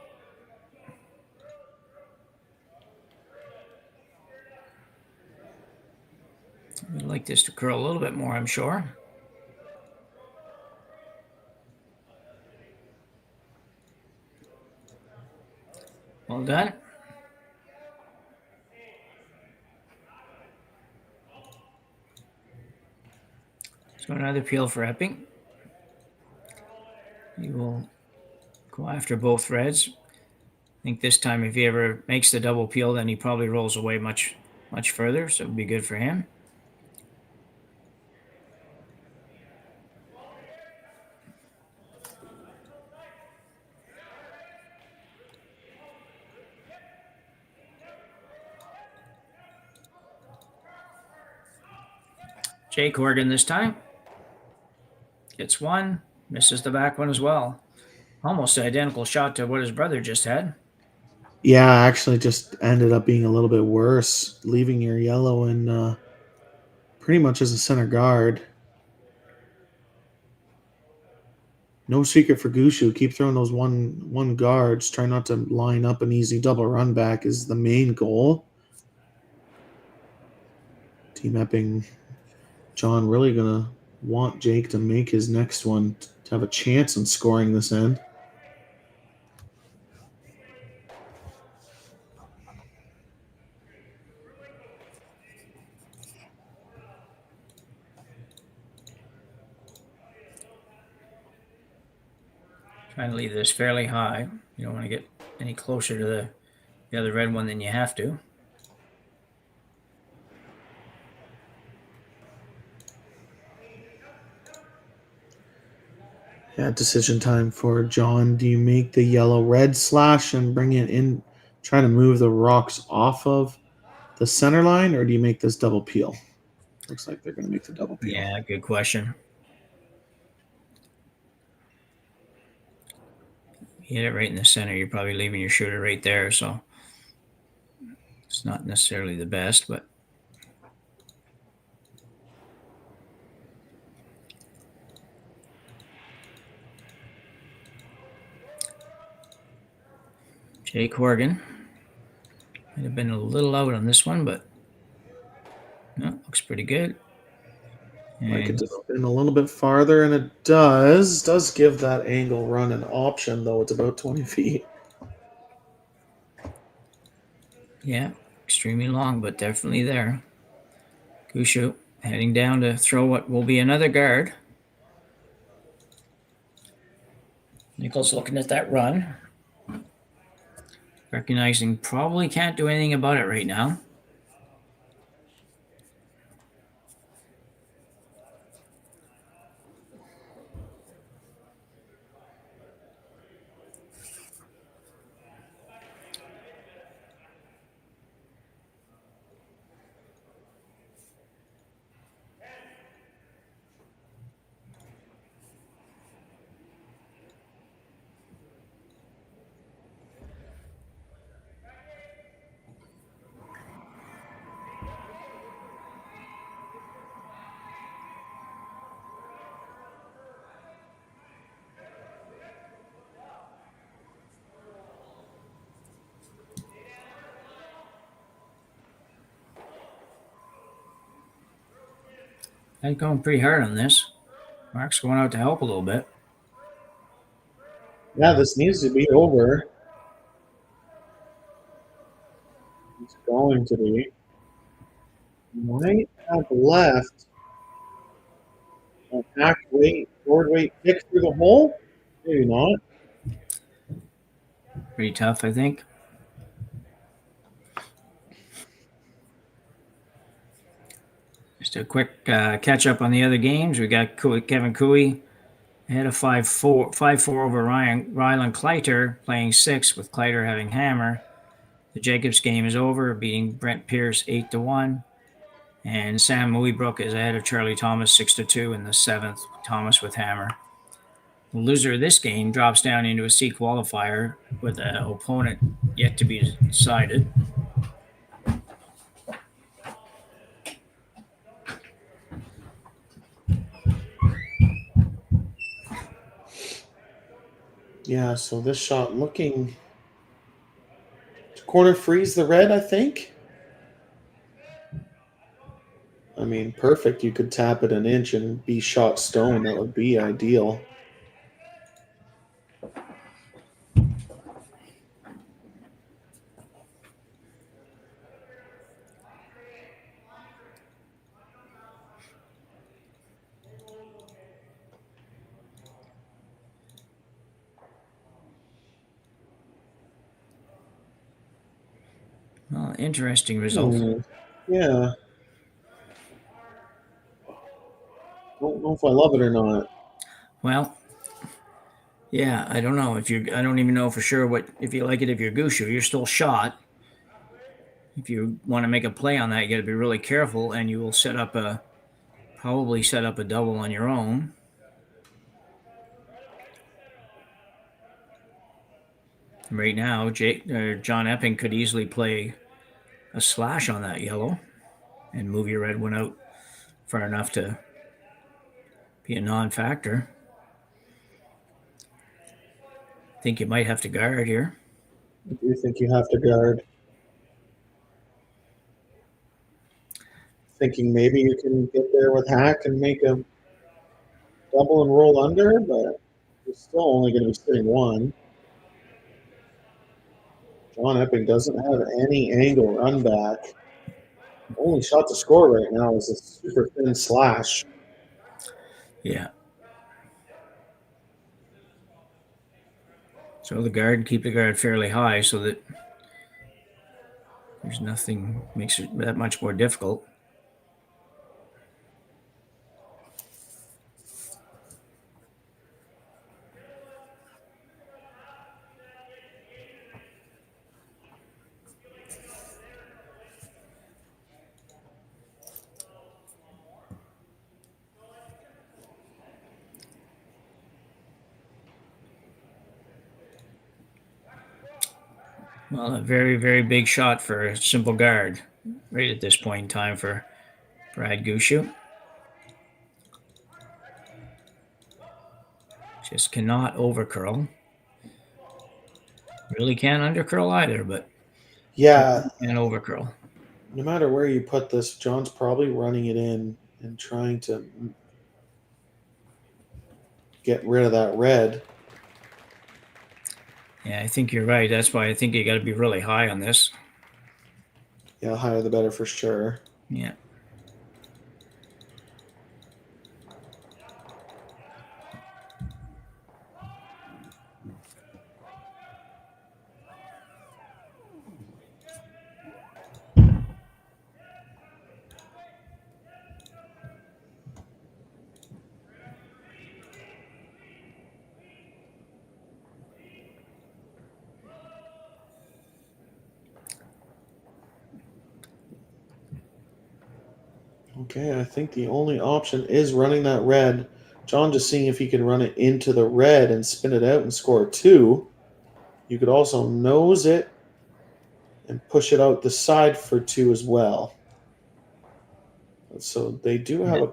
I'd like this to curl a little bit more, I'm sure. Well done. So another peel for Epping. He will go after both reds. I think this time if he ever makes the double peel, then he probably rolls away much further, so it would be good for him. Jake Horgan this time. Gets one, misses the back one as well. Almost an identical shot to what his brother just had. Yeah, actually just ended up being a little bit worse, leaving your yellow in pretty much as a center guard. No secret for Gushue. Keep throwing those one guards. Try not to line up an easy double run back is the main goal. Team Epping, John really going to want Jake to make his next one to have a chance in scoring this end. Trying to leave this fairly high. You don't want to get any closer to the other red one than you have to. Yeah, decision time for John. Do you make the yellow-red slash and bring it in, try to move the rocks off of the center line, or do you make this double peel? Looks like they're going to make the double peel. Yeah, good question. You hit it right in the center, you're probably leaving your shooter right there, so it's not necessarily the best, but Jake Horgan might have been a little out on this one, but no, looks pretty good. Like it to spin a little bit farther, and it does give that angle run an option, though it's about 20 feet. Yeah, extremely long, but definitely there. Gushue heading down to throw what will be another guard. Nichols looking at that run. Recognizing probably can't do anything about it right now. I'm going pretty hard on this. Mark's going out to help a little bit. Yeah, this needs to be over. It's going to be. Might have left a back weight, forward weight kick through the hole. Maybe not. Pretty tough, I think. Just a quick catch up on the other games. We got Kevin Cooey ahead of 5-4 over Ryland Kleiter, playing 6 with Kleiter having hammer. The Jacobs game is over, beating Brent Pierce 8-1. And Sam Muibrooke is ahead of Charlie Thomas 6-2 in the 7th, Thomas with hammer. The loser of this game drops down into a C qualifier with an opponent yet to be decided. Yeah, so this shot looking to corner freeze the red, I think. I mean, perfect. You could tap it an inch and be shot stone. That would be ideal. Well, interesting result. Yeah. Don't know if I love it or not. Well, yeah, I don't know if I don't even know for sure if you like it. If you're Gushue, you're still shot. If you want to make a play on that, you got to be really careful, and you will probably set up a double on your own. Right now, John Epping could easily play a slash on that yellow and move your red one out far enough to be a non-factor. I think you might have to guard here. I do think you have to guard. Thinking maybe you can get there with hack and make a double and roll under, but you're still only going to be sitting one. John Epping doesn't have any angle run back. Only shot to score right now is a super thin slash. Yeah. So keep the guard fairly high so that there's nothing makes it that much more difficult. Well, a very, very big shot for a simple guard right at this point in time for Brad Gushue. Just cannot overcurl. Really can't undercurl either, but yeah, and overcurl. No matter where you put this, John's probably running it in and trying to get rid of that red. Yeah, I think you're right. That's why I think you got to be really high on this. Yeah, higher the better for sure. Yeah. Okay, I think the only option is running that red. John just seeing if he can run it into the red and spin it out and score a 2. You could also nose it and push it out the side for 2 as well. So they do have a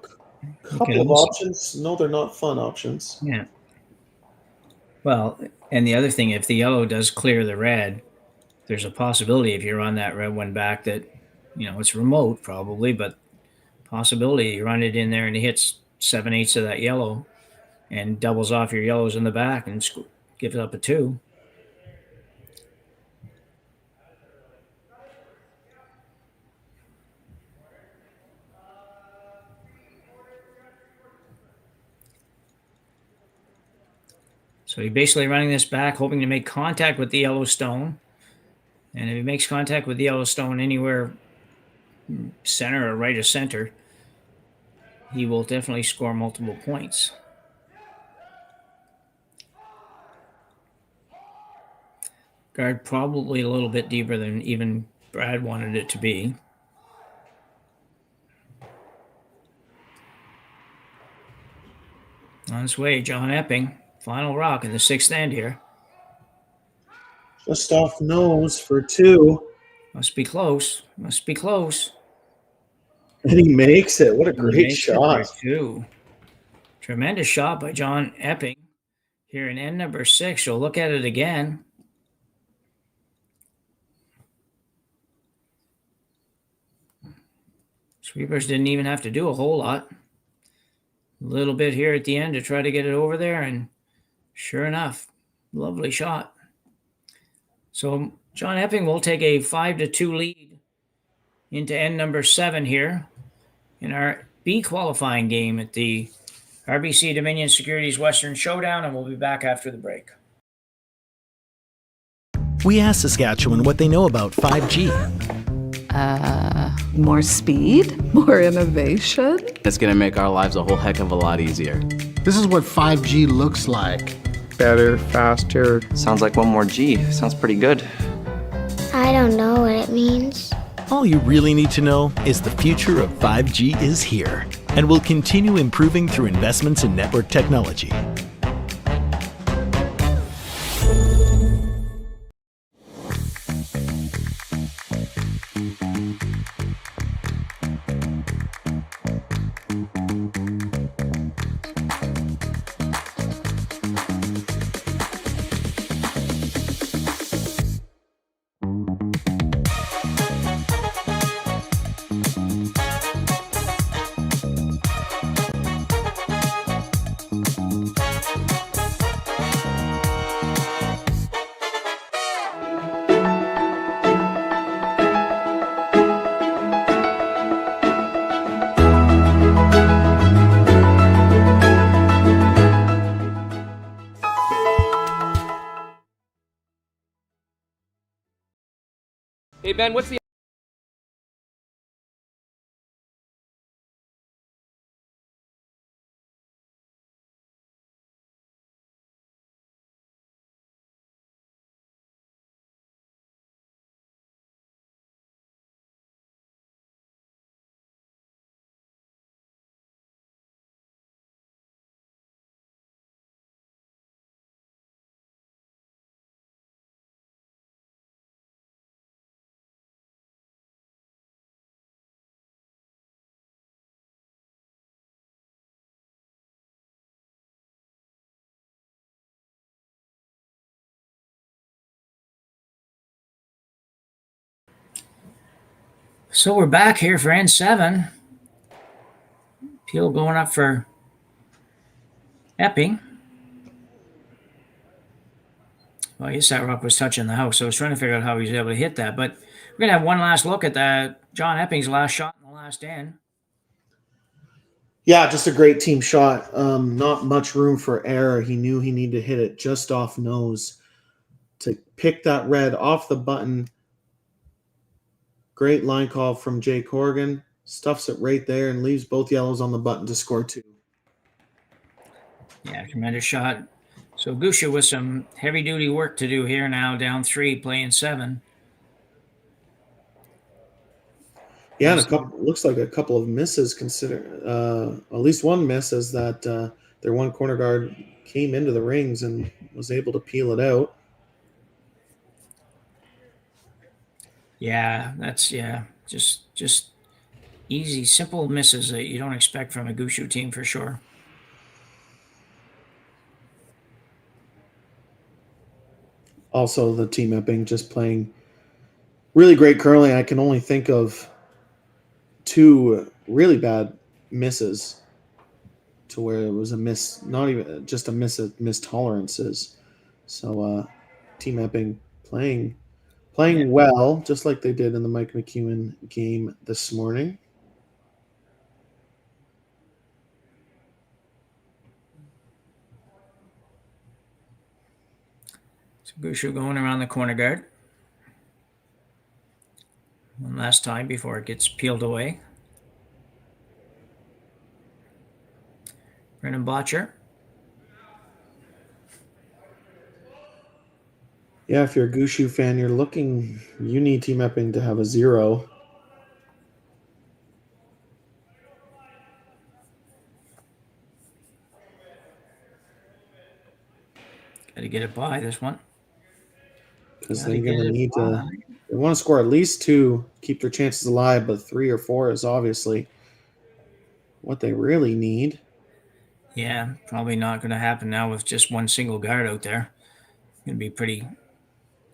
couple of options. No, they're not fun options. Yeah. Well, and the other thing, if the yellow does clear the red, there's a possibility if you run that red one back that, it's remote probably, but possibility. You run it in there and he hits 7/8 of that yellow and doubles off your yellows in the back and gives up a 2. So he's basically running this back, hoping to make contact with the yellow stone. And if he makes contact with the yellow stone anywhere center or right of center, he will definitely score multiple points. Guard probably a little bit deeper than even Brad wanted it to be. On his way, John Epping. Final rock in the 6th end here. Just off nose for 2. Must be close. Must be close. And he makes it. What a great shot. 2. Tremendous shot by John Epping here in end number 6. So look at it again. Sweepers didn't even have to do a whole lot. A little bit here at the end to try to get it over there, and sure enough, lovely shot. So John Epping will take a 5-2 lead into end number 7 here in our B qualifying game at the RBC Dominion Securities Western Showdown, and we'll be back after the break. We asked Saskatchewan what they know about 5G. More speed, more innovation. It's going to make our lives a whole heck of a lot easier. This is what 5G looks like. Better, faster. Sounds like one more G. Sounds pretty good. I don't know what it means. All you really need to know is the future of 5G is here and will continue improving through investments in network technology. Hey, Ben, what's the... So we're back here for end 7. Peel going up for Epping. Well, I guess that rock was touching the house, so I was trying to figure out how he was able to hit that. But we're going to have one last look at that John Epping's last shot in the last end. Yeah, just a great team shot. Not much room for error. He knew he needed to hit it just off nose to pick that red off the button. Great line call from Jay Corrigan. Stuffs it right there and leaves both yellows on the button to score 2. Yeah, tremendous shot. So Gushue with some heavy-duty work to do here now, down 3, playing 7. Yeah, and looks like a couple of misses. At least one miss is that their one corner guard came into the rings and was able to peel it out. Yeah, that's just easy, simple misses that you don't expect from a Gushue team for sure. Also, the team Epping just playing really great curling. I can only think of 2 really bad misses to where it was a miss, not even just a miss of missed tolerances. So Team Epping playing well, just like they did in the Mike McEwen game this morning. So Gushue going around the corner guard. One last time before it gets peeled away. Brennan Botcher. Yeah, if you're a Gushue fan, you need Team Epping to have a 0. Got to get it by this one. Because they're going to need to. They want to score at least 2, keep their chances alive, but 3 or 4 is obviously what they really need. Yeah, probably not going to happen now with just one single guard out there. Going to be pretty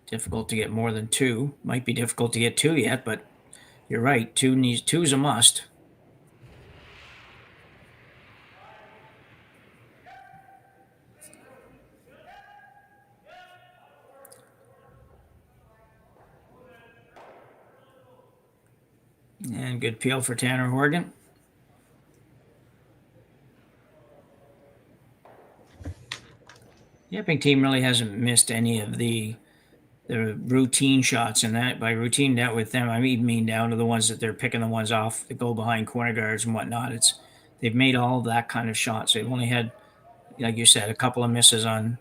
difficult to get more than 2. Might be difficult to get 2 yet, but you're right. 2's a must. And good peel for Tanner Horgan. The Epping team really hasn't missed any of the routine shots, and that by routine that with them, I mean down to the ones that they're picking the ones off that go behind corner guards and whatnot. They've made all of that kind of shots. They've only had, like you said, a couple of misses on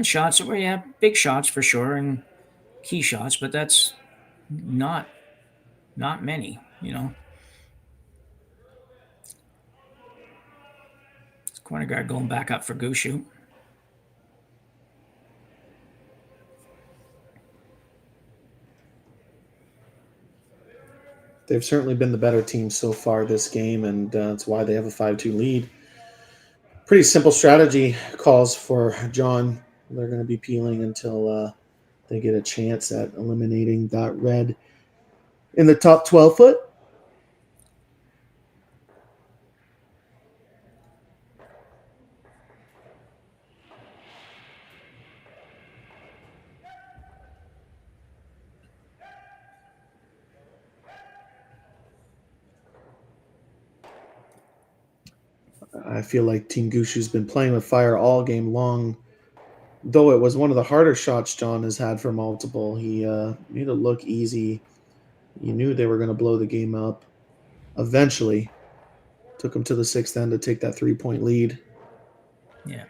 shots where you have big shots for sure and key shots, but that's not many, Corner guard going back up for Gushue. They've certainly been the better team so far this game, and that's why they have a 5-2 lead. Pretty simple strategy calls for John. They're going to be peeling until they get a chance at eliminating that red in the top 12 foot. I feel like Team Gushue's been playing with fire all game long. Though it was one of the harder shots John has had for multiple, he made it look easy. You knew they were going to blow the game up. Eventually, took him to the 6th end to take that 3-point lead. Yeah.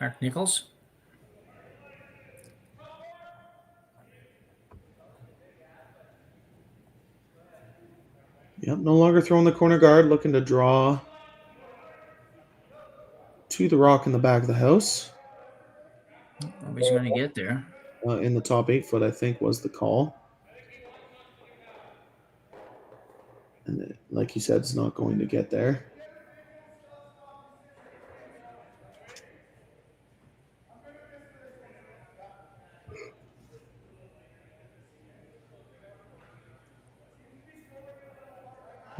Mark Nichols. Yep, no longer throwing the corner guard, looking to draw to the rock in the back of the house. Nobody's going to get there. In the top 8 foot, I think, was the call. And like you said, it's not going to get there.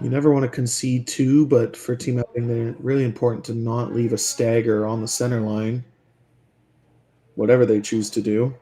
You never want to concede 2, but for Team Epping, they're really important to not leave a stagger on the center line, whatever they choose to do.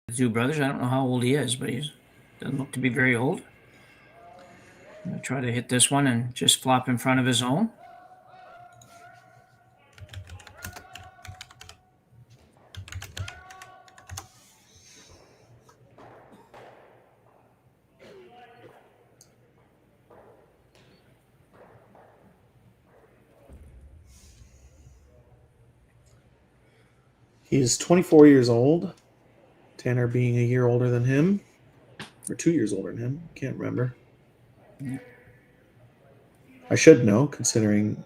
The 2 brothers, I don't know how old he is, but he doesn't look to be very old. He'll try to hit this one and just flop in front of his own. He's 24 years old. Tanner being a year older than him. Or 2 years older than him. Can't remember. I should know, considering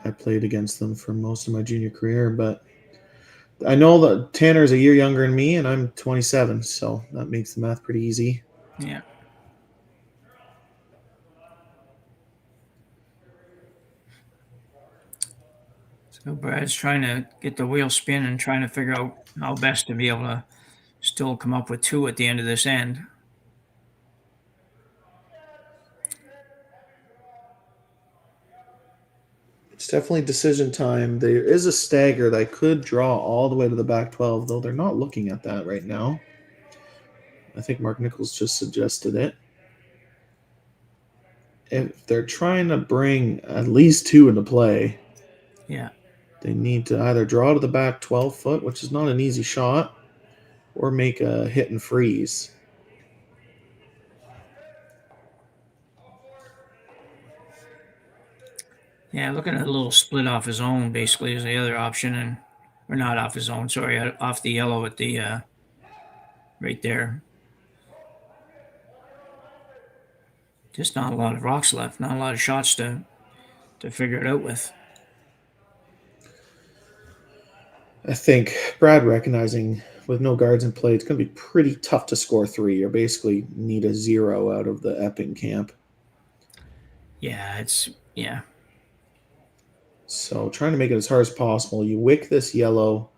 I played against them for most of my junior career, but I know that Tanner is a year younger than me, and I'm 27, so that makes the math pretty easy. Yeah. So Brad's trying to get the wheel spin and trying to figure out how best to be able to still come up with 2 at the end of this end. It's definitely decision time. There is a stagger that I could draw all the way to the back 12, though they're not looking at that right now. I think Mark Nichols just suggested it. If they're trying to bring at least 2 into play, yeah, they need to either draw to the back 12 foot, which is not an easy shot, or make a hit and freeze. Yeah, looking at a little split off his own basically is the other option, or not off his own, sorry, off the yellow at the right there. Just not a lot of rocks left, not a lot of shots to figure it out with. I think Brad recognizing with no guards in play, it's going to be pretty tough to score 3. You basically need a 0 out of the Epping camp. Yeah, yeah. So trying to make it as hard as possible. You wick this yellow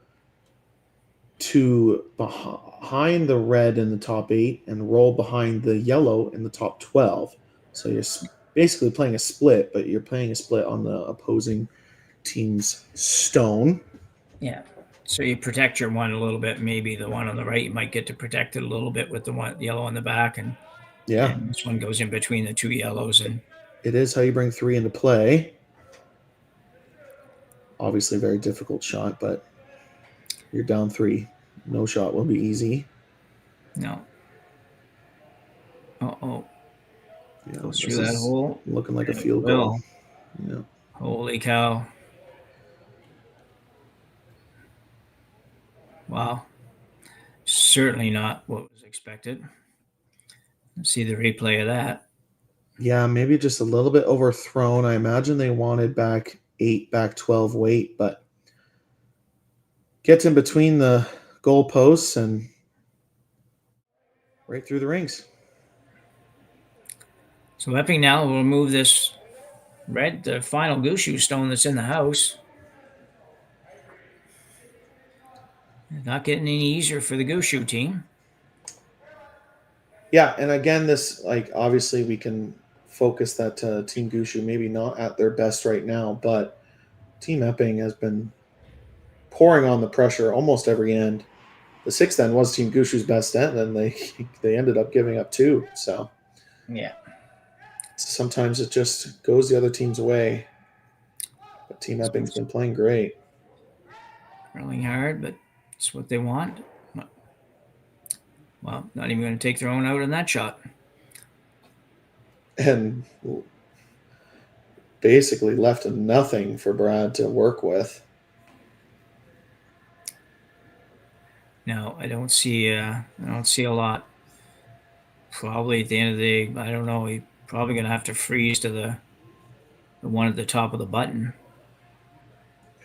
to behind the red in the top 8 and roll behind the yellow in the top 12. So you're basically playing a split, but you're playing a split on the opposing team's stone. Yeah. So you protect your one a little bit. Maybe the one on the right, you might get to protect it a little bit with the one yellow on the back. And this one goes in between the 2 yellows. And it is how you bring 3 into play. Obviously a very difficult shot, but you're down 3. No shot will be easy. No. Uh-oh. Yeah, goes through that hole. Looking like a field goal. Yeah. Holy cow. Wow. Certainly not what was expected. Let's see the replay of that. Yeah, maybe just a little bit overthrown. I imagine they wanted back 8, back 12 weight, but gets in between the goal posts and right through the rings. So Epping now will remove this the final Gushue stone that's in the house. Not getting any easier for the Gushue team. Yeah, and again, this, obviously we can focus that Team Gushue maybe not at their best right now, but Team Epping has been pouring on the pressure almost every end. The 6th end was Team Gushue's best end, and they ended up giving up 2. So yeah, sometimes it just goes the other team's way. But Team Epping's been playing great. Rolling hard, but it's what they want. Well, not even going to take their own out in that shot. And basically left nothing for Brad to work with. No, I don't see a lot. Probably at the end of the day, I don't know. He's probably going to have to freeze to the one at the top of the button.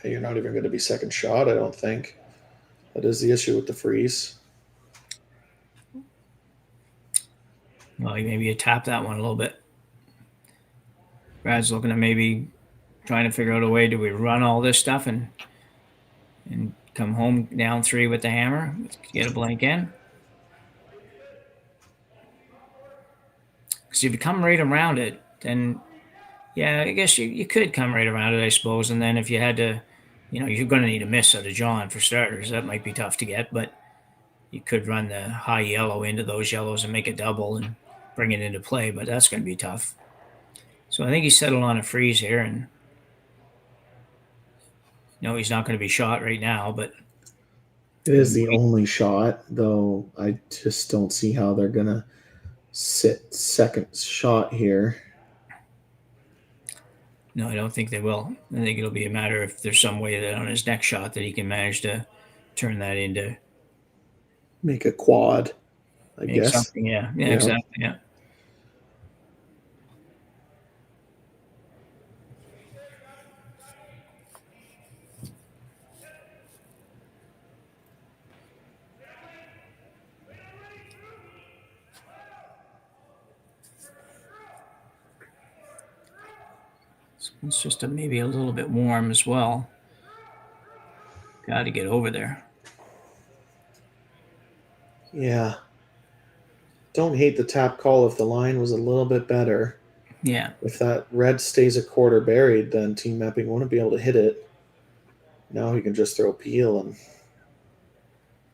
You're not even going to be second shot, I don't think. That is the issue with the freeze. Well, maybe you tap that one a little bit. Brad's looking at maybe trying to figure out a way. Do we run all this stuff and come home down 3 with the hammer? Get a blank in. Because if you come right around it, then yeah, I guess you could come right around it, I suppose. And then if you had to, you're going to need a miss out of John for starters. That might be tough to get, but you could run the high yellow into those yellows and make a double and bring it into play, but that's going to be tough. So I think he settled on a freeze here, and no, he's not going to be shot right now, but it is the only shot, though I just don't see how they're going to sit second shot here. No, I don't think they will. I think it'll be a matter if there's some way that on his next shot that he can manage to turn that into... Make a quad, I guess. Something, yeah, exactly, yeah. It's just maybe a little bit warm as well. Got to get over there. Yeah. Don't hate the tap call if the line was a little bit better. Yeah. If that red stays a quarter buried, then Team Epping wouldn't be able to hit it. Now he can just throw peel and...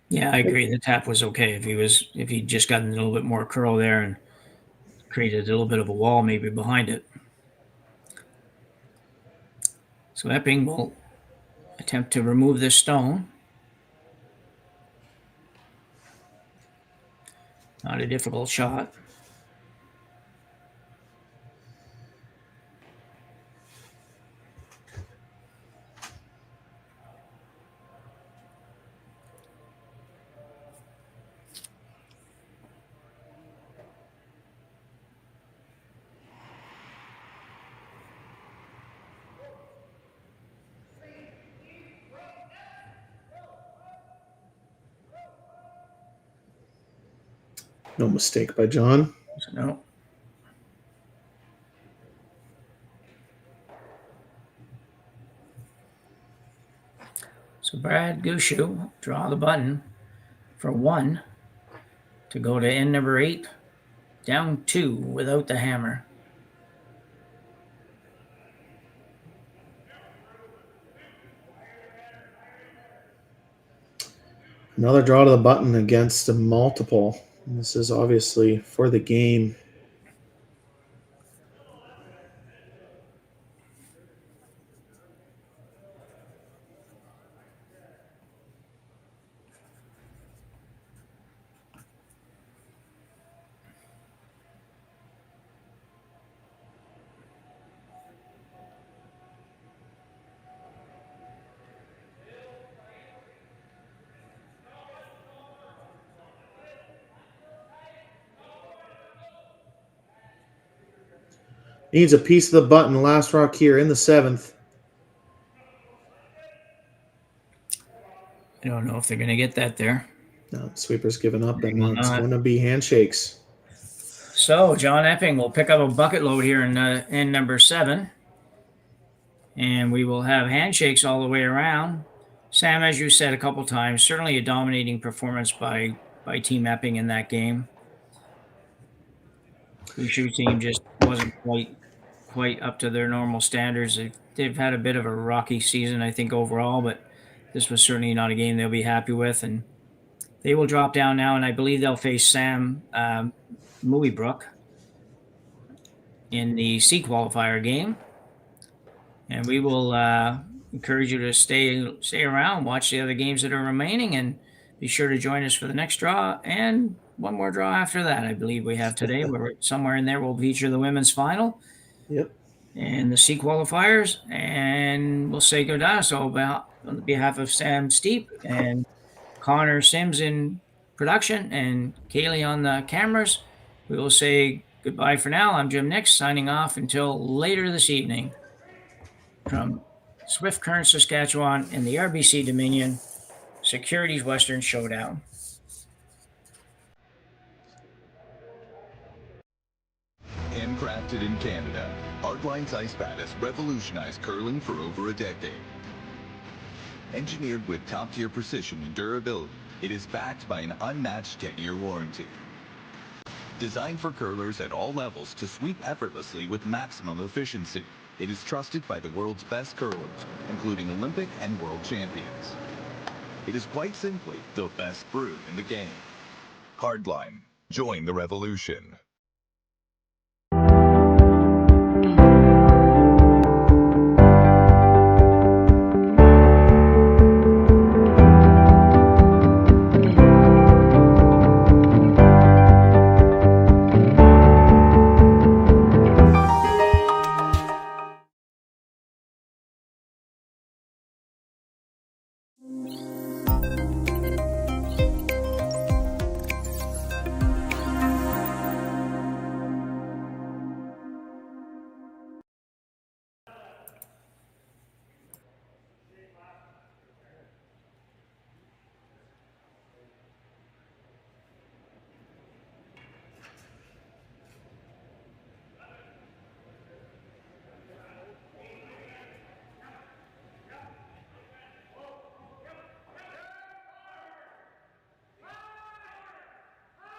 Yeah, I agree. The tap was okay. If he'd just gotten a little bit more curl there and created a little bit of a wall maybe behind it. So Epping will attempt to remove this stone. Not a difficult shot. No mistake by John. No. So Brad Gushue draw the button for 1 to go to end number 8, down 2 without the hammer. Another draw to the button against a multiple. This is obviously for the game. Needs a piece of the button. Last rock here in the 7th. I don't know if they're going to get that there. No, sweeper's given up, and it's going to be handshakes. So John Epping will pick up a bucket load here in number 7. And we will have handshakes all the way around. Sam, as you said a couple times, certainly a dominating performance by Team Epping in that game. The Gushue team just wasn't quite up to their normal standards. They've had a bit of a rocky season, I think, overall, but this was certainly not a game they'll be happy with. And they will drop down now, and I believe they'll face Sam Moeybrook in the C qualifier game. And we will encourage you to stay around, watch the other games that are remaining, and be sure to join us for the next draw and one more draw after that, I believe we have today. Where somewhere in there we'll feature the women's final. Yep. And the C qualifiers, and we'll say goodbye. So on behalf of Sam Steep and Connor Sims in production and Cailey on the cameras, we will say goodbye for now. I'm Jim Nix, signing off until later this evening from Swift Current, Saskatchewan, in the RBC Dominion Securities Western Showdown. Handcrafted in Canada, Hardline's Ice Pad has revolutionized curling for over a decade. Engineered with top-tier precision and durability, it is backed by an unmatched 10-year warranty. Designed for curlers at all levels to sweep effortlessly with maximum efficiency, it is trusted by the world's best curlers, including Olympic and world champions. It is quite simply the best brew in the game. Hardline. Join the revolution.